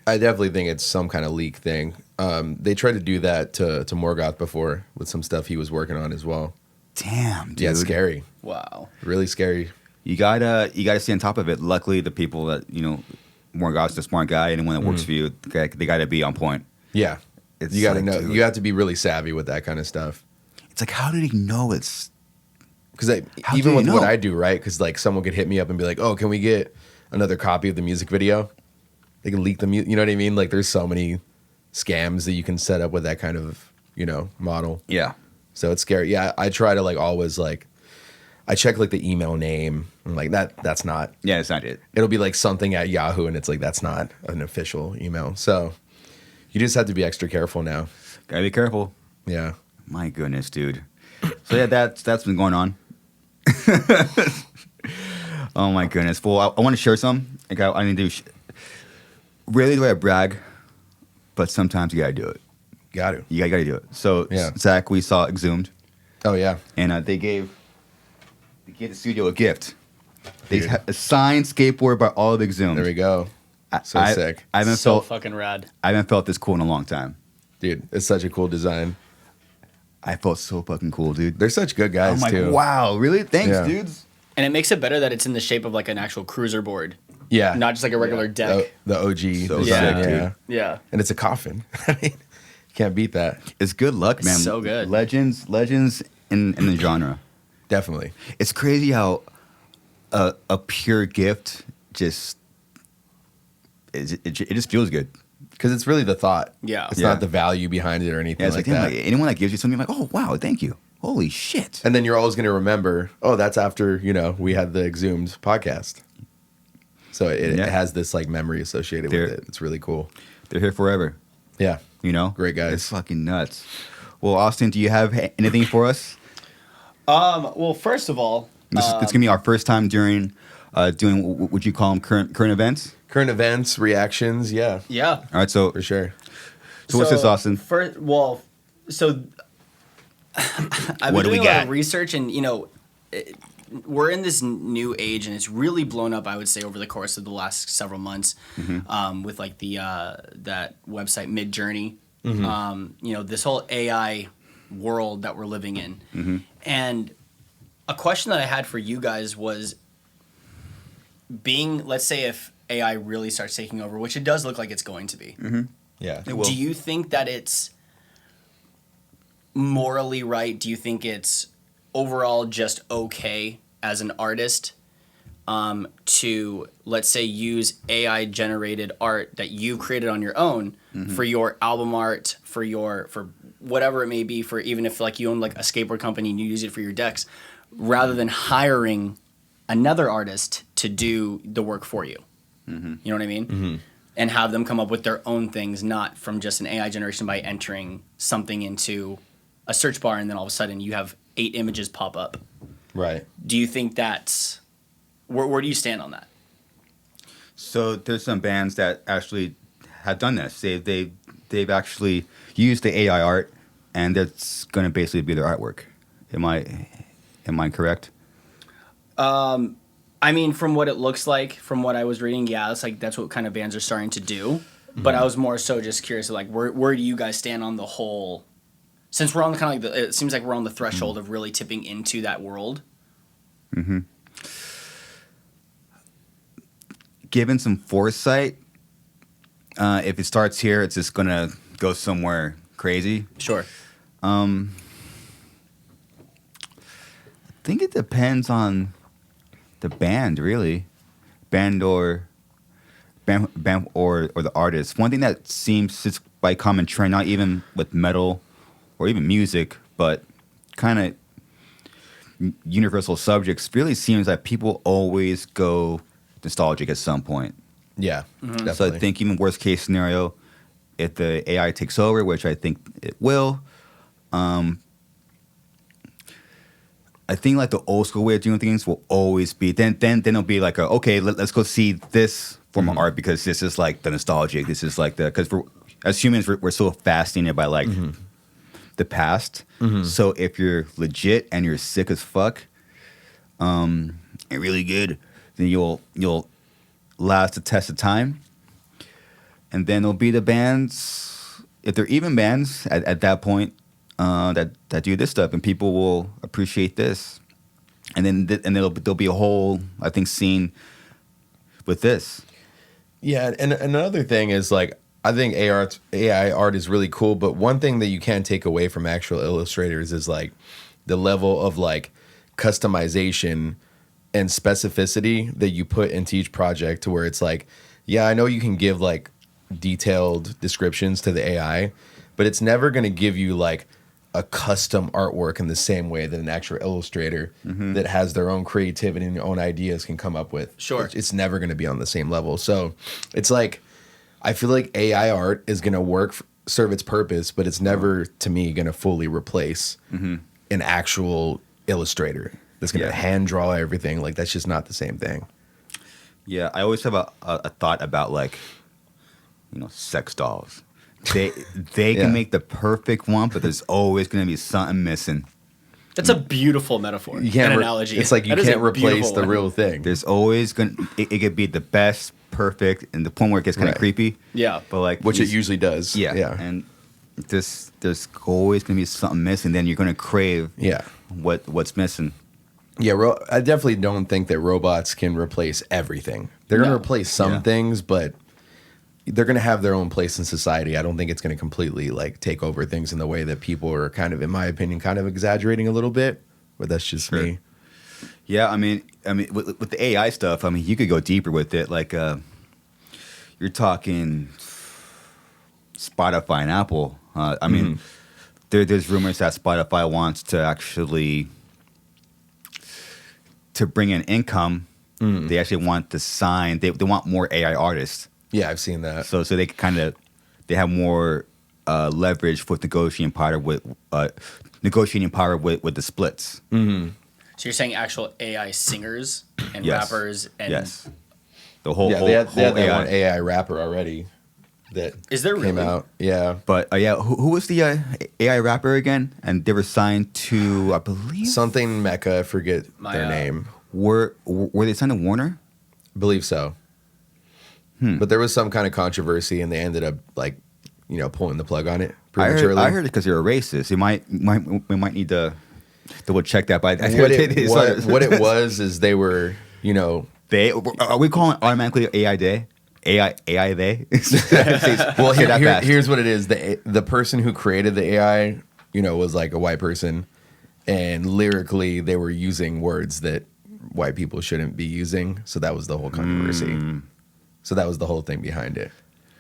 I definitely think it's some kind of leak thing. They tried to do that to Morgoth before with some stuff he was working on as well. Damn, dude. Yeah, it's scary. Wow. Really scary. You gotta stay on top of it. Luckily, the people that Morgoth's a smart guy. Anyone that works for you, they gotta be on point. Yeah, It's you got to like, know. dude. You have to be really savvy with that kind of stuff. It's like, how did he know it's? Because How even do with you what know? I do, right? Because like someone could hit me up and be like, "Oh, can we get another copy of the music video?" They can leak the music. You know what I mean? Like, there's so many scams that you can set up with that kind of model. Yeah. So it's scary. Yeah, I try to like always like, I check like the email name. I'm like that's not. Yeah, it's not it. It'll be like something at Yahoo, and it's like that's not an official email. So you just have to be extra careful now. Gotta be careful. Yeah. My goodness, dude. So yeah, that's been going on. Oh my goodness. Well, I want to share some. I need to. Rarely do I brag, but sometimes you gotta do it. Got to. You gotta do it. So Yeah. Zach, we saw Exhumed, Oh yeah. and they gave the studio a gift. They Dude. had a signed skateboard by all of Exhumed. There we go. So I- sick. I haven't So felt fucking rad. this cool in a long time. Dude, it's such a cool design. I felt so fucking cool, dude. They're such good guys I'm like, too. wow, really? Thanks, Yeah. dudes. And it makes it better that it's in the shape of like an actual cruiser board, Yeah. not just like a regular deck. The OG So design, sick, dude. yeah. Yeah. And it's a coffin. I mean, can't beat that. It's good luck, man. so good. Legends in the genre. Definitely. It's crazy how a pure gift just it just feels good. Because it's really the thought. Yeah. It's Yeah. not the value behind it or anything Yeah, it's like like, damn, that. like anyone that gives you something, you're like, oh wow, thank you. Holy shit. And then you're always going to remember, oh, that's after, we had the Exhumed podcast. So it Yeah. has this like memory associated They're- with it. It's really cool. They're here forever. Yeah. Great Great guys. It's fucking nuts. Well, Austin, do you have anything for us? Well, first of all, This is gonna be our first time doing what you call them current events. Current events, reactions. Yeah, yeah. All right, so for sure. what's this, Austin? So I've What do been we doing a lot got? of research, and we're in this new age, and it's really blown up. I would say over the course of the last several months, with like the that website Midjourney, this whole AI world that we're living in, and a question that I had for you guys was, let's say if AI really starts taking over, which it does look like it's going to be. Yeah. It will. Do you think that it's morally right? Do you think it's overall just okay as an artist to, let's say, use AI generated art that you created on your own for your album art, for whatever it may be, for even if like you own like a skateboard company and you use it for your decks, rather than hiring another artist to do the work for you. You know what I mean? And have them come up with their own things, not from just an AI generation by entering something into a search bar and then all of a sudden you have 8 images pop up. Right. Do you think that's where do you stand on that? So there's some bands that actually have done this. They've actually used the AI art, and that's going to basically be their artwork. Am I correct? I mean, from what it looks like, from what I was reading, yeah, it's like that's what kind of bands are starting to do. But I was more so just curious, like, where do you guys stand on the whole? Since we're on the kind of like it seems like we're on the threshold of really tipping into that world. Given some foresight, if it starts here, it's just gonna go somewhere crazy. Sure. I think it depends on the band, really, band or the artist. One thing that seems just by common trend, not even with metal or even music, but kind of universal subjects, really seems that people always go nostalgic at some point. Yeah. So I think even worst case scenario, if the AI takes over, which I think it will, I think like the old school way of doing things will always be then it'll be like okay, let's go see this form of art because this is like the nostalgic. This is like because as humans we're so fascinated by like the past. So if you're legit and you're sick as fuck, and really good, then you'll last the test of time. And then there'll be the bands, if they're even bands at that point, that do this stuff, and people will appreciate this. And then there'll be a whole, I think, scene with this. Yeah, and another thing is like I think AI art is really cool, but one thing that you can't take away from actual illustrators is like the level of like customization and specificity that you put into each project, to where it's like, yeah, I know you can give like detailed descriptions to the AI, but it's never going to give you like a custom artwork in the same way that an actual illustrator that has their own creativity and their own ideas can come up with. Sure. It's never going to be on the same level. So it's like, I feel like AI art is going to serve its purpose, but it's never, to me, going to fully replace an actual illustrator that's going to hand draw everything. Like, that's just not the same thing. Yeah, I always have a thought about like, sex dolls. They can make the perfect one, but there's always going to be something missing. That's a beautiful metaphor. An analogy. It's like you can't replace the real thing. There's always it could be the best, perfect, and the point where it gets kind of creepy. Yeah, but like which it usually does. Yeah. And there's always going to be something missing. Then you're going to crave what's missing. Yeah, I definitely don't think that robots can replace everything. They're going to replace some things, but they're going to have their own place in society. I don't think it's going to completely like take over things in the way that people are kind of, in my opinion, kind of exaggerating a little bit. But that's just me. Yeah, I mean, with the AI stuff, I mean, you could go deeper with it. Like, you're talking Spotify and Apple. I mean, there's rumors that Spotify wants to actually to bring in income. They actually want to sign. They want more AI artists. Yeah, I've seen that. So they they have more leverage with negotiating power with the splits. So you're saying actual AI singers and rappers and the whole they had that AI. one AI rapper already that came out. Yeah, but who was the AI rapper again? And they were signed to, I believe, something Meka. I forget their name. Were they signed to Warner? I believe so. But there was some kind of controversy, and they ended up like, pulling the plug on it prematurely. I heard it because they were racist. We might need to double check that. But what it was is they were, are we calling it automatically AI Day? AI they? Well, here's what it is. The person who created the AI, was like a white person, and lyrically they were using words that white people shouldn't be using. So that was the whole controversy. So that was the whole thing behind it.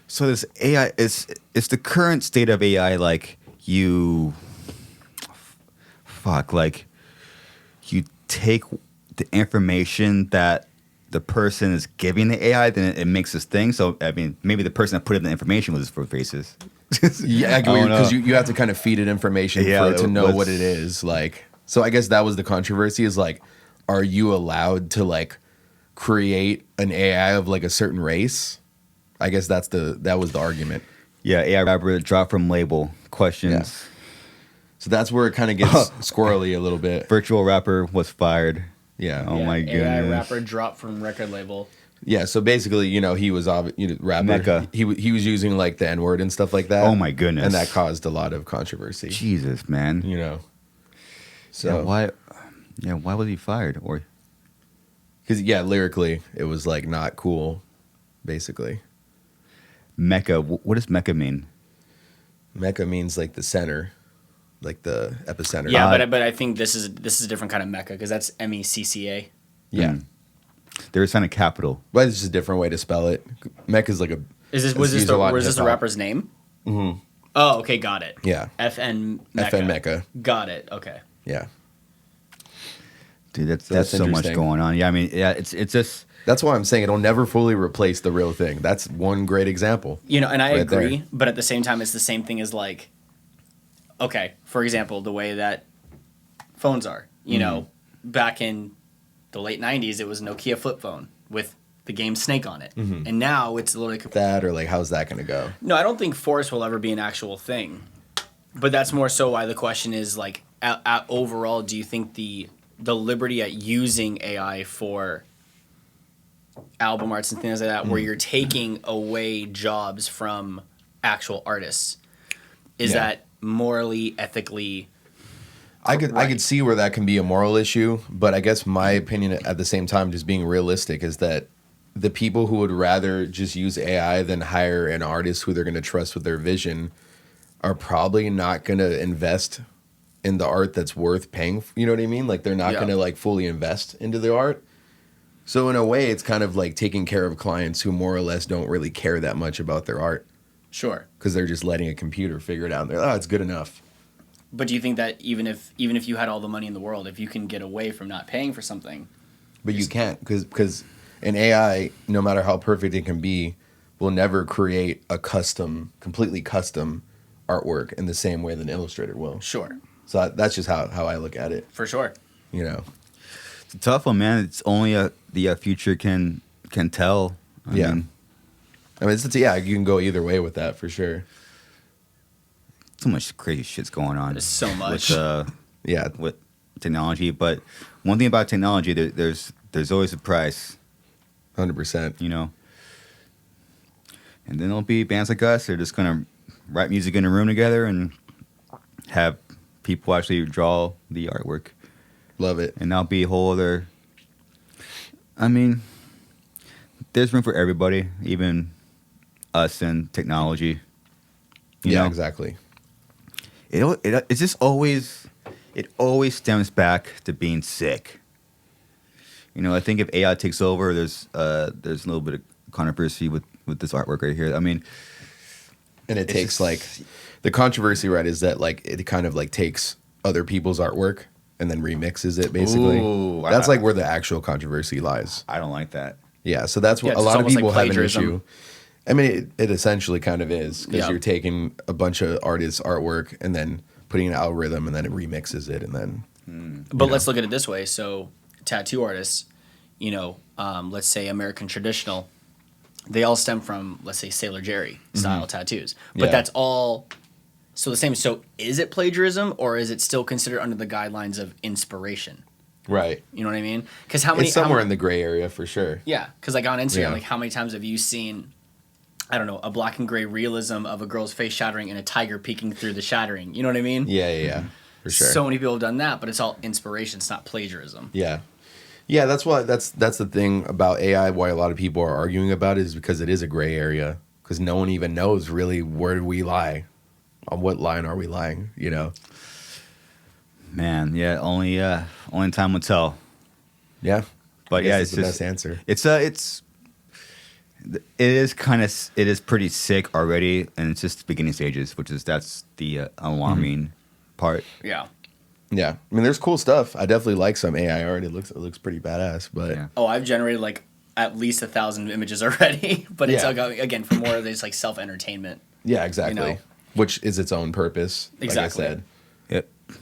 So this AI is the current state of AI. Like you like you take the information that the person is giving the AI, then it makes this thing. So I mean, maybe the person that put in the information was for faces. Yeah, because you have to kind of feed it information for it to know what's- what it is. Like, so I guess that was the controversy is like, are you allowed to like create an AI of like a certain race? I guess that was the argument. Yeah, AI rapper dropped from label. Questions. So that's where it kind of gets squirrely a little bit. Virtual rapper was fired. Yeah. Oh my AI goodness. rapper dropped from record label. Yeah, so basically, he was rapper. Meka. He was using like the N-word and stuff like that. Oh my goodness. And that caused a lot of controversy. Jesus, man. So why was he fired? Or because lyrically it was like not cool, basically. Meka, what does Meka mean? Mecca means like the center, like the epicenter. Yeah, but I think this is a different kind of Mecca because that's MECCA. Yeah. They were signing capital. But it's just a different way to spell it. Mecca's like a. Was this a lot in the hip-hop. rapper's name? Mm-hmm. Oh, okay, got it. Yeah. FN Meka. FN Meka. Got it. Okay. Yeah. Dude, that's that's so much interesting. going on. Yeah, I mean, yeah, it's just That's why I'm saying it'll never fully replace the real thing. That's one great example. And I Right agree, there. but at the same time, it's the same thing as like, okay, for example, the way that phones are. Back in the late '90s, it was a Nokia flip phone with the game Snake on it, and now it's literally That or like, how's that going to go? No, I don't think force will ever be an actual thing, but that's more so why the question is like, overall, do you think the liberty at using AI for album arts and things like that, where you're taking away jobs from actual artists, is Yeah. that morally, ethically? I could see where that can be a moral issue, but I guess my opinion at the same time, just being realistic, is that the people who would rather just use AI than hire an artist who they're going to trust with their vision are probably not going to invest in the art that's worth paying. You know what I mean? Like they're not Yeah. going to like fully invest into the art. So in a way, it's kind of like taking care of clients who more or less don't really care that much about their art Sure. because they're just letting a computer figure it out. They're it's good enough. But do you think that even if you had all the money in the world, if you can get away from not paying for something, But you can't because an AI, no matter how perfect it can be, will never create a completely custom artwork in the same way that an illustrator will. sure, So that's just how I look at it. for sure. it's a tough one, man. It's only the future can tell. I mean, You can go either way with that for sure. so much crazy shit's going on. There's so much. With technology. But one thing about technology, there's always a price. 100%. And then there'll be bands like us. They're just gonna write music in a room together and have people actually draw the artwork. Love it. And that'll be a whole other. I mean, there's room for everybody, even us and technology. You know? Exactly. It's just always. It always stems back to being sick. I think if AI takes over, there's a little bit of controversy with this artwork right here. I mean, And it takes the controversy, right, is that like it kind of like takes other people's artwork and then remixes it basically. Ooh, That's like where the actual controversy lies. I don't like that. Yeah, so that's what Yeah, a it's lot of almost people like have an plagiarism. issue. I mean, it essentially kind of is because Yeah. you're taking a bunch of artists' artwork and then putting an algorithm and then it remixes it and then But let's look at it this way. So, tattoo artists, let's say American traditional, they all stem from, let's say, Sailor Jerry style tattoos. But Yeah. that's all so the same. So, is it plagiarism or is it still considered under the guidelines of inspiration? right. You know what I mean? Because how many? It's somewhere in the gray area for sure. Yeah, because like on Instagram, Yeah. like how many times have you seen? I don't know, a black and gray realism of a girl's face shattering and a tiger peeking through the shattering. You know what I mean? Yeah, for sure. So many people have done that, but it's all inspiration. It's not plagiarism. Yeah, that's why that's the thing about AI. Why a lot of people are arguing about it is because it is a gray area. Because no one even knows really where do we lie, on what line are we lying? Man, yeah, only time will tell. Yeah, But I guess yeah, that's it's the just best answer. It's it is pretty sick already, and it's just the beginning stages, that's the alarming part. Yeah. Yeah, I mean, there's cool stuff. I definitely like some AI art. It looks pretty badass. But Yeah. Oh, I've generated like at least 1,000 images already, but it's Yeah. again for more of this like self-entertainment. yeah, exactly. You know? Which is its own purpose. Exactly. Like I said.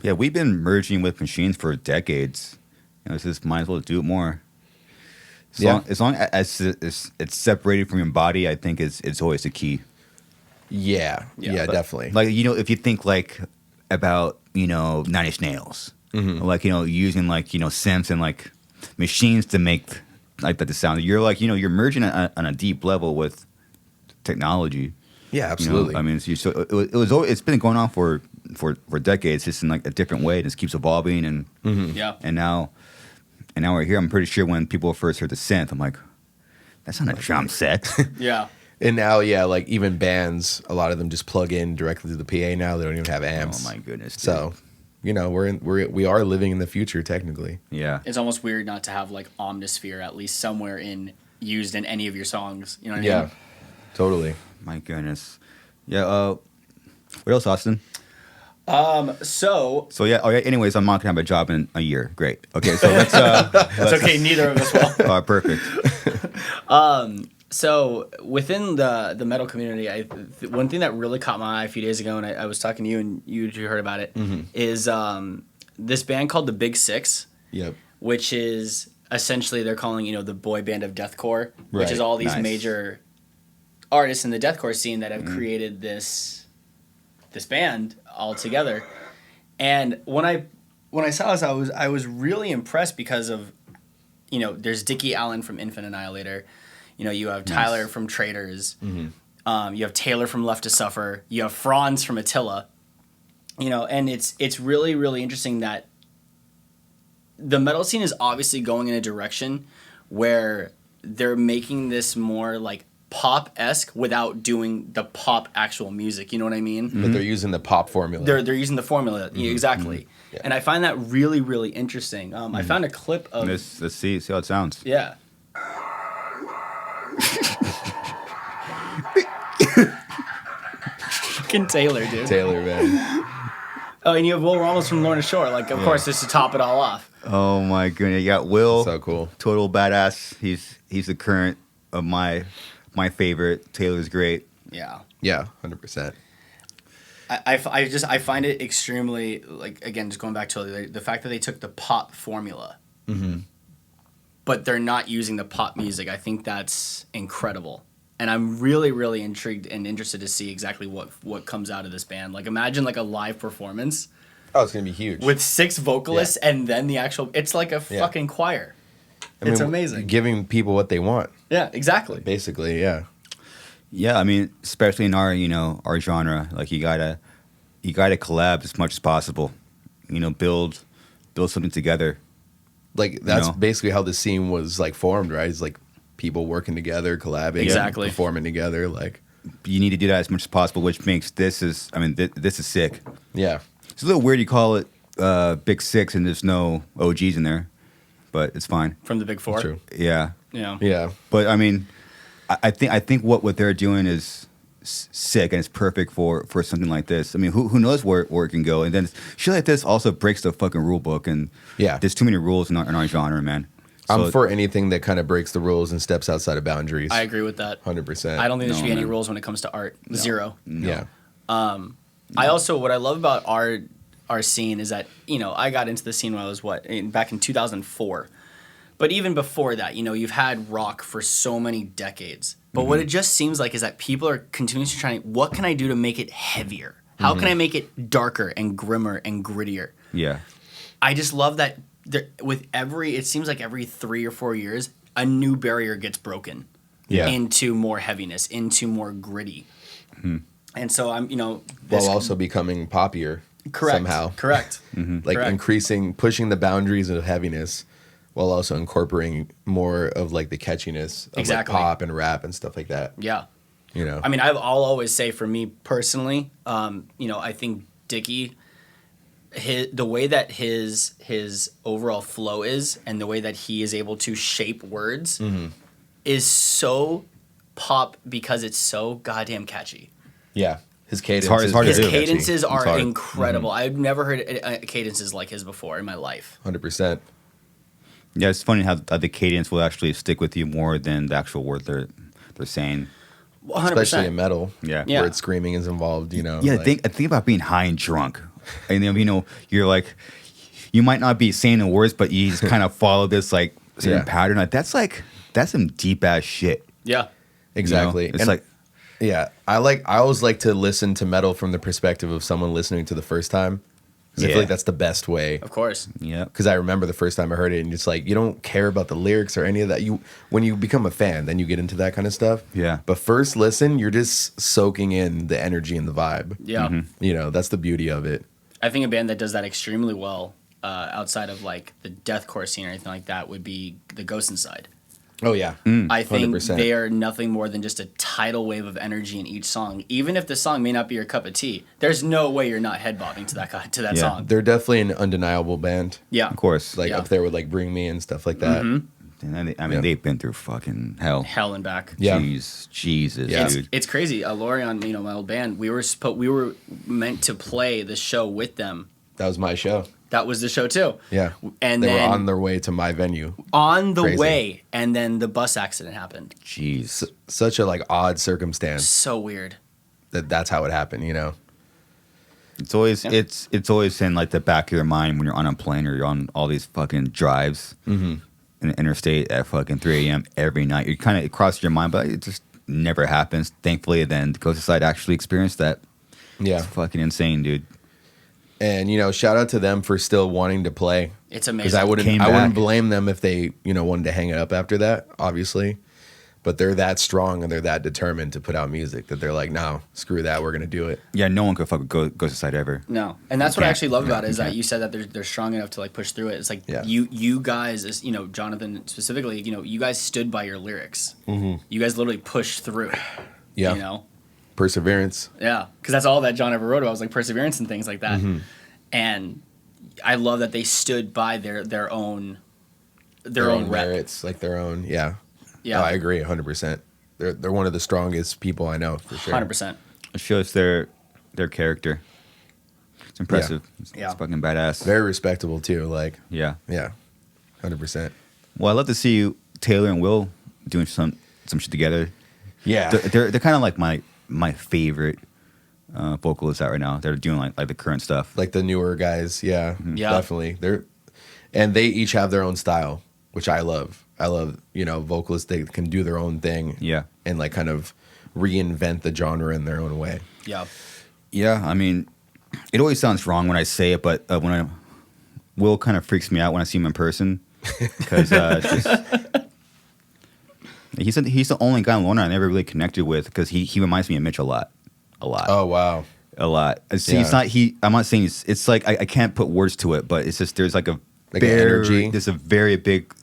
Yeah, we've been merging with machines for decades. It's just might as well do it more. As long as it's separated from your body, I think it's always the key. Yeah, Yeah, yeah, definitely. Like if you think like about 9 Inch Nails, like using like synths and like machines to make like the sound. You're like you're merging on a deep level with technology. yeah, absolutely. I mean, it's been going on for decades, just in like a different way. It just keeps evolving, and Yeah. and now we're here. I'm pretty sure when people first heard the synth, I'm like, that's not a drum set. Yeah. And now, yeah, like even bands, a lot of them just plug in directly to the PA now. They don't even have amps. Oh my goodness! Dude. So, we are living in the future technically. Yeah, It's almost weird not to have like Omnisphere at least somewhere used in any of your songs. You know what I Yeah, mean? totally. my goodness. Yeah. What else, Austin? So So yeah. Oh yeah. Anyways, I'm not gonna have a job in a year. Great. Okay. So let's. it's okay. Neither of us will. Perfect. So within the metal community, one thing that really caught my eye a few days ago, and I was talking to you, and you heard about it, is this band called the Big Six, Yep. which is essentially they're calling the boy band of deathcore, which Right. is all these Nice. major artists in the deathcore scene that have created this band all together. And when I saw this, I was really impressed because of there's Dickie Allen from Infant Annihilator. You have Tyler from Traitors. You have Taylor from Left to Suffer. You have Franz from Attila. And it's really, really interesting that the metal scene is obviously going in a direction where they're making this more like pop-esque without doing the pop actual music. You know what I mean? But they're using the pop formula. They're using the formula. Exactly. Yeah. And I find that really, really interesting. I found a clip of... Let's see how it sounds. Yeah. Fucking Taylor, dude. Taylor, man. Oh, and you have Will Ramos from Lorna Shore. Like, of course, just to top it all off. Oh my goodness! You got Will. So cool. Total badass. He's the current of my favorite. Taylor's great. Yeah. Yeah, 100%. I find it extremely, like, again, just going back to the fact that they took the pop formula, but they're not using the pop music. I think that's incredible. And I'm really, really intrigued and interested to see exactly what comes out of this band. Like, imagine like a live performance Oh, it's gonna be huge. with 6 vocalists and then the actual. It's like a fucking choir. It's amazing. Giving people what they want, Yeah, exactly. basically. Yeah. Yeah, I mean, especially in our our genre, like you gotta collab as much as possible. Build something together. Like that's No. basically how the scene was like formed, right? It's like people working together, collabing, Exactly. performing together. Like, You need to do that as much as possible, which makes this is. I mean, this is sick. yeah, It's a little weird you call it Big Six and there's no OGs in there, but it's fine. From the Big Four. true. Yeah, Yeah. Yeah, but I mean, I think what they're doing is sick and it's perfect for something like this. I mean, who knows where it can go? And then shit like this also breaks the fucking rule book, and Yeah. there's too many rules in our genre, man. I'm So- for anything that kind of breaks the rules and steps outside of boundaries. I agree with that. 100%. I don't think there should No, be any man. rules when it comes to art. Zero. Yeah, I also, what I love about our scene is that, I got into the scene when I was back in 2004. But even before that, you've had rock for so many decades. But what it just seems like is that people are continuously trying, what can I do to make it heavier? How can I make it darker and grimmer and grittier? Yeah, I just love that it seems like every 3 or 4 years, a new barrier gets broken Yeah. into more heaviness, into more gritty. And so I'm, while also becoming poppier correct, somehow. correct. Like Correct. pushing the boundaries of heaviness while also incorporating more of like the catchiness of Exactly. like pop and rap and stuff like that. Yeah. I I mean, I'll always say for me personally, I think Dickie, the way that his overall flow is and the way that he is able to shape words is so pop because it's so goddamn catchy. Yeah. His cadence. It's hard to His do. cadences It's are hard. incredible. I've never heard cadences like his before in my life. 100%. Yeah, it's funny how the cadence will actually stick with you more than the actual word they're saying. 100%. Especially in metal. Yeah. Yeah. Where it's screaming is involved, you know. Yeah, like- think about being high and drunk, and then you're like, you might not be saying the words, but you just kind of follow this like certain pattern. That's some deep ass shit. Yeah. Exactly. You know? It's And like, yeah, I always like to listen to metal from the perspective of someone listening to the first time. Because I Yeah. feel like that's the best way. Of course. yeah, Because I remember the first time I heard it, and it's like you don't care about the lyrics or any of that. When you become a fan, then you get into that kind of stuff. Yeah. But first listen, you're just soaking in the energy and the vibe. Yeah. You know, that's the beauty of it. I think a band that does that extremely well, outside of like the deathcore scene or anything like that, would be the Ghost Inside. Oh yeah, I think 100%. they are nothing more than just a tidal wave of energy in each song. Even if the song may not be your cup of tea, there's no way you're not head bobbing to that Yeah. song. They're definitely an undeniable band. Yeah, of course. Like Yeah. up there with like Bring Me and stuff like that. And I mean, Yeah. they've been through fucking hell. hell and back. Yeah. Jesus, Yeah. It's, dude. it's crazy. Lori on my old band, we were meant to play the show with them. That was my show. That was the show too. Yeah, And they then were on their way to my venue. on the Crazy. way, and then the bus accident happened. Jeez. Such a like odd circumstance So weird. that's how it happened. You know. It's always it's always in like the back of your mind when you're on a plane or you're on all these fucking drives in the interstate at fucking 3 a.m. every night. You kind of it crosses your mind, but it just never happens. Thankfully, then the Ghost Inside actually experienced that. Yeah. It's fucking insane, dude. And you know, shout out to them for still wanting to play. It's Because amazing. I wouldn't Came back. blame them if they wanted to hang it up after that. Obviously, but they're that strong and they're that determined to put out music that they're like, no, screw that, we're gonna do it. Yeah, no one could fuck with Ghost Inside ever. No, and that's what I can't. actually love about it is you that can't. you said that they're strong enough to like push through it. It's like Yeah. you guys, as Jonathan specifically, you guys stood by your lyrics. You guys literally pushed through. Yeah, You know, perseverance. yeah, because that's all that John ever wrote about was like perseverance and things like that. And I love that they stood by their own rep. merits, like their own. Yeah, Yeah, Oh, I agree 100%. They're one of the strongest people I know for sure. 100%. It shows their character. It's impressive. Yeah. It's fucking badass. Very respectable too. Like, Yeah. yeah, 100%. Well, I'd love to see you, Taylor and Will, doing some shit together. Yeah, They're kind of like my favorite vocalists out right now. They're doing like the current stuff. like the newer guys. Yeah, Yeah. definitely. And they each have their own style, which I love. I love vocalists they can do their own thing. Yeah. and like kind of reinvent the genre in their own way. Yeah, Yeah, I mean, it always sounds wrong when I say it, but Will kind of freaks me out when I see him in person because he's the only guy in Lorna I never really connected with because he reminds me of Mitch a lot. Oh wow, A lot. See, Yeah. it's not I'm not saying it's like I can't put words to it, but it's just there's like a Like an energy. There's a very big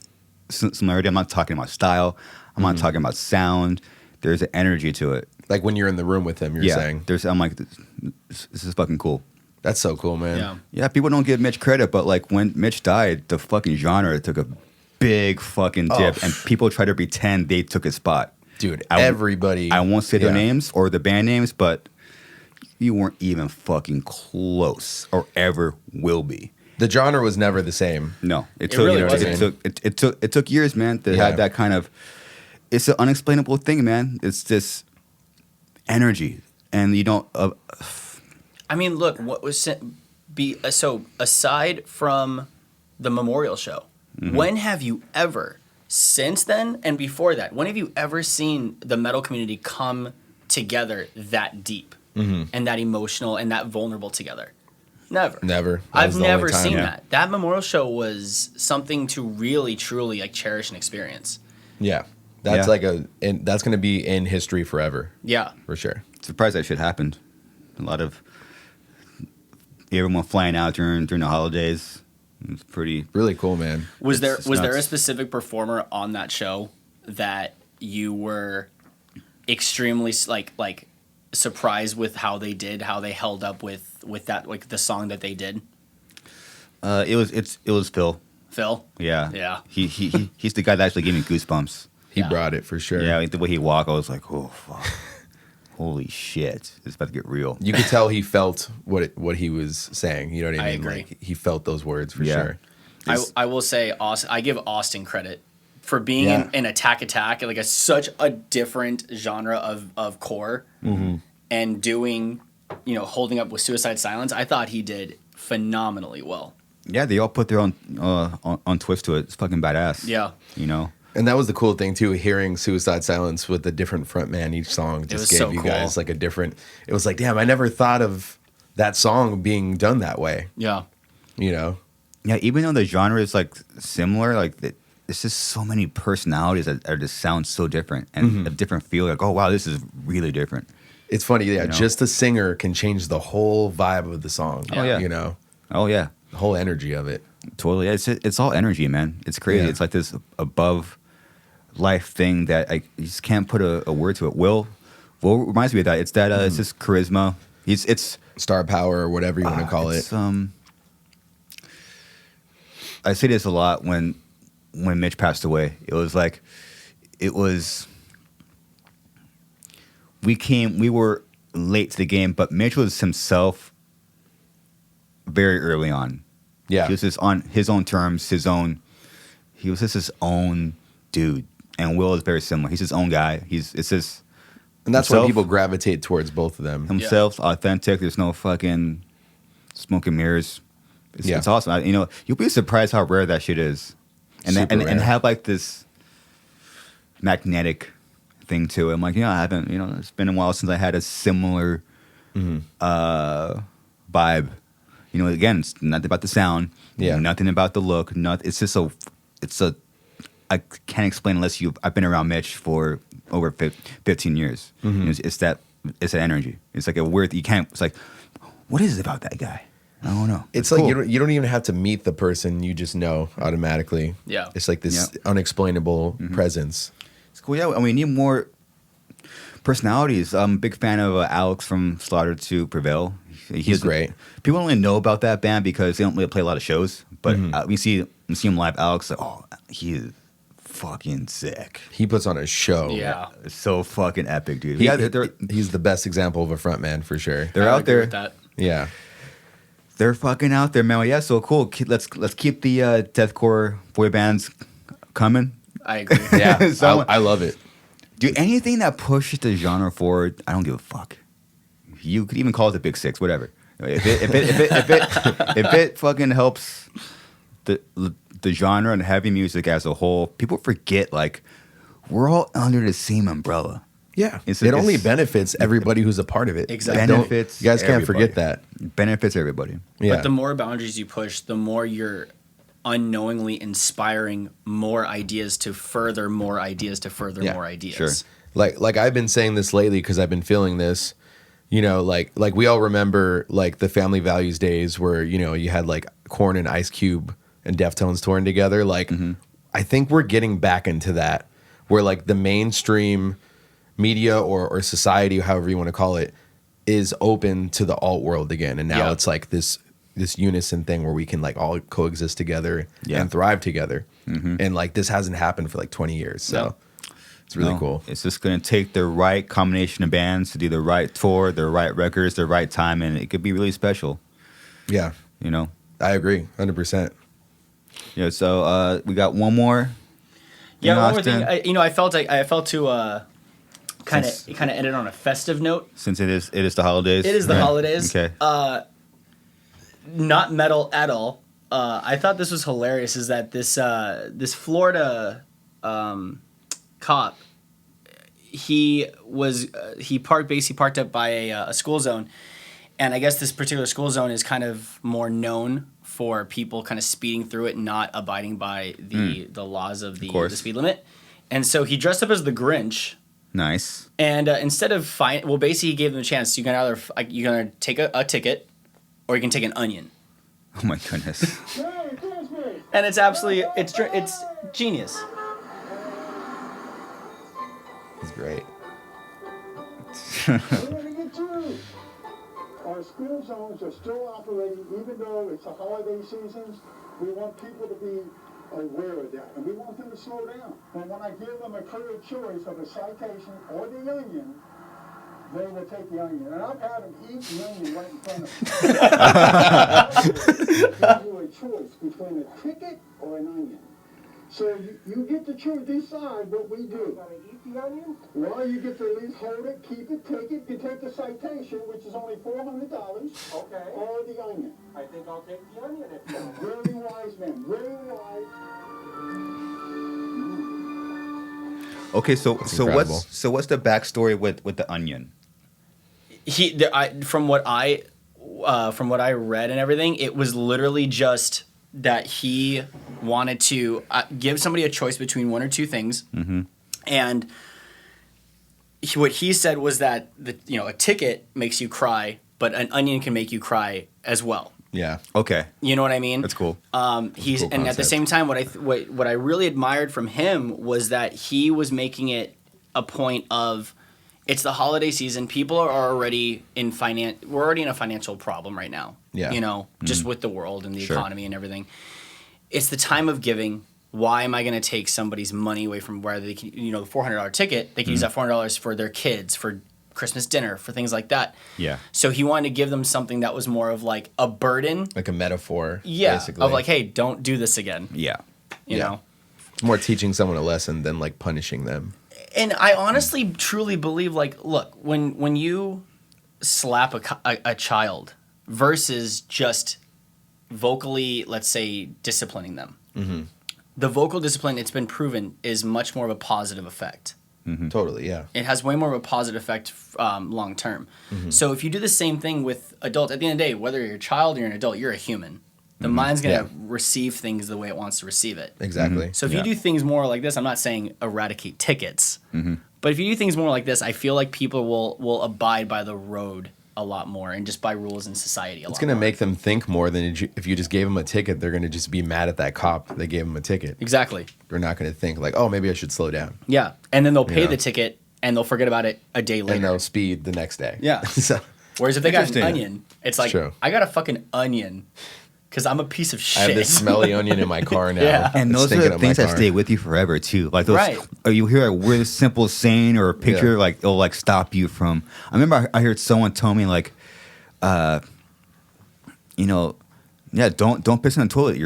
similarity. I'm not talking about style. I'm not talking about sound. There's an energy to it. like when you're in the room with him, you're saying I'm like this is fucking cool. that's so cool, man. yeah. Yeah, people don't give Mitch credit, but like when Mitch died, the fucking genre took a big fucking dip, Oh. and people try to pretend they took his spot. Dude, I- everybody. I won't say their Yeah. names or the band names, but you weren't even fucking close, or ever will be. The genre was never the same. No, It really wasn't. It took years, man, to Yeah. have that kind of. It's an unexplainable thing, man. It's this energy, and you don't. I mean, look, what was so aside from the memorial show, when have you ever, since then and before that, when have you ever seen the metal community come together that deep and that emotional and that vulnerable together? Never. Never. That I've was the never only time. seen Yeah. that. That memorial show was something to really, truly like cherish and experience. Yeah, that's Yeah. that's going to be in history forever Yeah. for sure. Surprised that shit happened. A lot of everyone flying out during the holidays. It's pretty. Really cool, man. Was there It's was there a nuts. specific performer on that show that you were extremely like surprised with how they held up with that, like the song that they did? It was Phil. Phil? Yeah. Yeah. He's the guy that actually gave me goosebumps. He brought it for sure. Yeah, like the way he walked, I was like, oh fuck, holy shit, it's about to get real. You could tell he felt what he was saying. You know what I mean? agree. Like he felt those words for Yeah. sure. I will say Austin. I give Austin credit for being in attack, like such a different genre of core, and doing, holding up with Suicide Silence. I thought he did phenomenally well. Yeah, they all put their own on twist to it. It's fucking badass. Yeah. And that was the cool thing too, hearing Suicide Silence with a different frontman each song just was gave so you cool. guys like a different. It was like, damn, I never thought of that song being done that way. Yeah. Yeah, even though the genre is like similar, like it's just so many personalities that are just sound so different and a different feel. Like, oh wow, this is really different. It's funny, yeah. You know? Just the singer can change the whole vibe of the song. Oh, yeah. Oh yeah, The whole energy of it. totally. It's all energy, man. It's crazy. Yeah. It's like this above life thing that you just can't put a word to it. Will reminds me of that. It's that it's just charisma. It's Star power or whatever you want to call it. I say this a lot when Mitch passed away. It was we were late to the game, but Mitch was himself very early on. Yeah. He was just on his own terms, he was just his own dude. And Will is very similar. He's his own guy. It's just And that's why himself. people gravitate towards both of them. Himself, authentic. There's no fucking smoke and mirrors. It's awesome. You'll be surprised how rare that shit is, and Super and rare. have like this magnetic thing to it. I'm like, I haven't. It's been a while since I had a similar vibe. Again, it's nothing about the sound. Yeah. Nothing about the look. It's just I can't explain unless I've been around Mitch for over 15 years. It's that energy. It's like a weird. It's like, what is it about that guy? I don't know. It's like cool. you don't even have to meet the person, you just know automatically. Yeah. It's like this unexplainable presence. It's cool. Yeah, we need more personalities. I'm a big fan of Alex from Slaughter to Prevail. He's great. People only know about that band because they don't really play a lot of shows. But we see him live. Alex, like, he is fucking sick. He puts on a show. Yeah. It's so fucking epic, dude. He's the best example of a front man for sure. They're I out agree there. with that. Yeah. They're fucking out there, man. Yeah, so cool. Let's keep the deathcore boy bands coming. I agree. Yeah. So- I love it. Do anything that pushes the genre forward. I don't give a fuck. You could even call it the Big Six, whatever. If it fucking helps the genre and heavy music as a whole, people forget like we're all under the same umbrella. Yeah. It's it like only it's- benefits everybody who's a part of it. Exactly. Benefits. You guys can't forget everybody. that. Benefits everybody. Yeah. But the more boundaries you push, the more you're unknowingly inspiring more ideas to further more ideas to further Yeah, more ideas. sure. Like I've been saying this lately because I've been feeling this, like we all remember like the Family Values days where, you had like Korn and Ice Cube and Deftones touring together. Like I think we're getting back into that where like the mainstream media or society, however you want to call it, is open to the alt world again. And now it's like this unison thing where we can like all coexist together and thrive together. And like this hasn't happened for like 20 years. So it's really cool. It's just going to take the right combination of bands to do the right tour, the right records, the right time, and it could be really special. Yeah. I agree. 100%. Yeah, so we got one more. Yeah, in one more Austin. thing. I felt to kind of ended on a festive note. Since it is the holidays. It is the right? holidays. Okay. Not metal at all. I thought this was hilarious. Is that this Florida cop? He parked up by a school zone, and I guess this particular school zone is kind of more known for people kind of speeding through it and not abiding by the laws of the speed limit. And so he dressed up as the Grinch. Nice. And instead of basically he gave them a chance. You can either you're gonna take a ticket, or you can take an onion. Oh my goodness. And it's absolutely it's genius. It's great. Our school zones are still operating even though it's a holiday season. We want people to be aware of that, and we want them to slow down. But when I give them a clear choice of a citation or the onion, they will take the onion. And I've had them eat the onion right in front of them. Give you a choice between a ticket or an onion. So you get to decide what we do. Gotta eat the onion? Well, you get to at least hold it, keep it, take it. You take the citation, which is only $400. Okay. Or the onion. I think I'll take the onion. Very wise man. Very wise. Okay, so incredible. what's the backstory with the onion? From what I read and everything, it was literally just that he wanted to give somebody a choice between one or two things, and what he said was that a ticket makes you cry, but an onion can make you cry as well. Yeah. Okay, You know what I mean? that's cool. He's cool and at the concept. same time, what I really admired from him was that he was making it a point of, it's the holiday season. People are already we're already in a financial problem right now. Yeah. Just with the world and the Sure. economy and everything. It's the time of giving. Why am I going to take somebody's money away from where they can, the $400 ticket? They can use that $400 for their kids, for Christmas dinner, for things like that. Yeah. So he wanted to give them something that was more of like a burden. Like a metaphor. Yeah. Basically. Of like, hey, don't do this again. Yeah. You Yeah. know? It's more teaching someone a lesson than like punishing them. And I honestly, truly believe, like, look, when you slap a child versus just vocally, let's say, disciplining them, the vocal discipline, it's been proven, is much more of a positive effect. Totally. Yeah. It has way more of a positive effect long term. So if you do the same thing with adults, at the end of the day, whether you're a child or you're an adult, you're a human. The mind's going to receive things the way it wants to receive it. Exactly. So if you do things more like this, I'm not saying eradicate tickets, but if you do things more like this, I feel like people will abide by the road a lot more and just by rules in society a lot It's going to more. make them think more than if you just gave them a ticket. They're going to just be mad at that cop that gave them a ticket. Exactly. They're not going to think like, oh, maybe I should slow down. Yeah. And then they'll pay Yeah. the ticket and they'll forget about it a day And later. they'll speed the next day. Yeah. So Whereas if they got an Interesting. onion, it's like, True. I got a fucking onion because I'm a piece of I shit. have this smelly onion in my car now. Yeah. And It's those are stinking the up my things that car. stay with you forever too. Like those, Right. or you hear a weird, simple saying or a picture, Yeah. like it'll like stop you from. I remember I heard someone tell me like, yeah, don't piss in the toilet.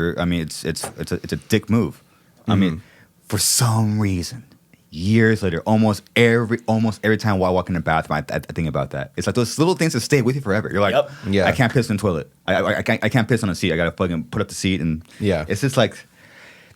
It's a dick move. I mean, for some reason, years later, almost every time while I walk in the bathroom, I think about that. It's like those little things that stay with you forever. You're like, Yep. Yeah. I can't piss in the toilet. I can't piss on a seat. I gotta fucking put up the seat and Yeah. It's just like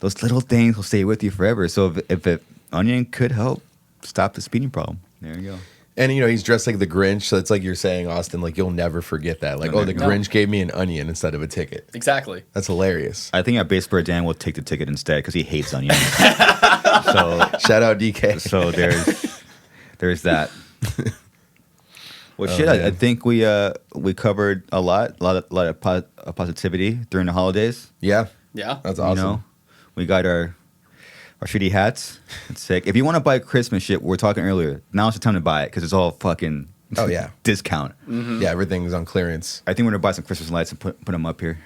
those little things will stay with you forever. So if onion could help stop the speeding problem, there you go. And he's dressed like the Grinch, so it's like you're saying, Austin, like you'll never forget that. Like, No, oh, the no. Grinch gave me an onion instead of a ticket. Exactly. That's hilarious. I think our bass player Dan will take the ticket instead because he hates onions. so Shout out DK. so there's that. Well, shit, I think we covered a lot of positivity during the holidays. Yeah, Yeah. that's awesome. You know, we got our shitty hats. It's sick. If you want to buy Christmas shit, we were talking earlier. Now's the time to buy it because it's all fucking Oh, yeah. discount. Yeah, everything's on clearance. I think we're gonna buy some Christmas lights and put them up here.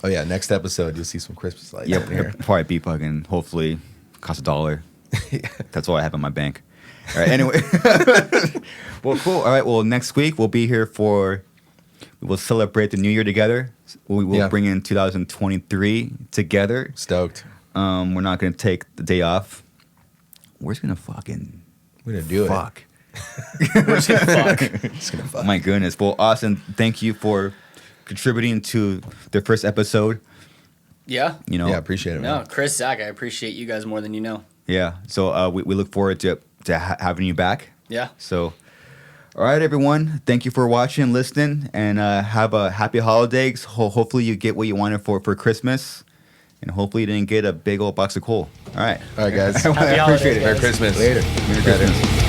Oh yeah, next episode you'll see some Christmas lights. Yeah, in here. probably be fucking. Hopefully, cost $1. That's all I have in my bank. All right. Anyway, well, cool. All right. Well, next week we'll be here we will celebrate the new year together. We will Yeah. bring in 2023 together. Stoked. We're not gonna take the day off. We're just gonna fucking We're gonna do fuck. We're just gonna fuck. it. Just gonna fuck. My goodness. Well, Austin, thank you for contributing to the first episode. Yeah. Yeah, appreciate it, man. No, Chris, Zach, I appreciate you guys more than you know. Yeah. So we look forward to having you back. Yeah. So, all right, everyone. Thank you for watching, listening, and have a happy holidays. Hopefully, you get what you wanted for Christmas, and hopefully, you didn't get a big old box of coal. All right. All right, guys. Happy I holidays, appreciate it. Merry guys. Christmas. Later. Merry Later. Christmas.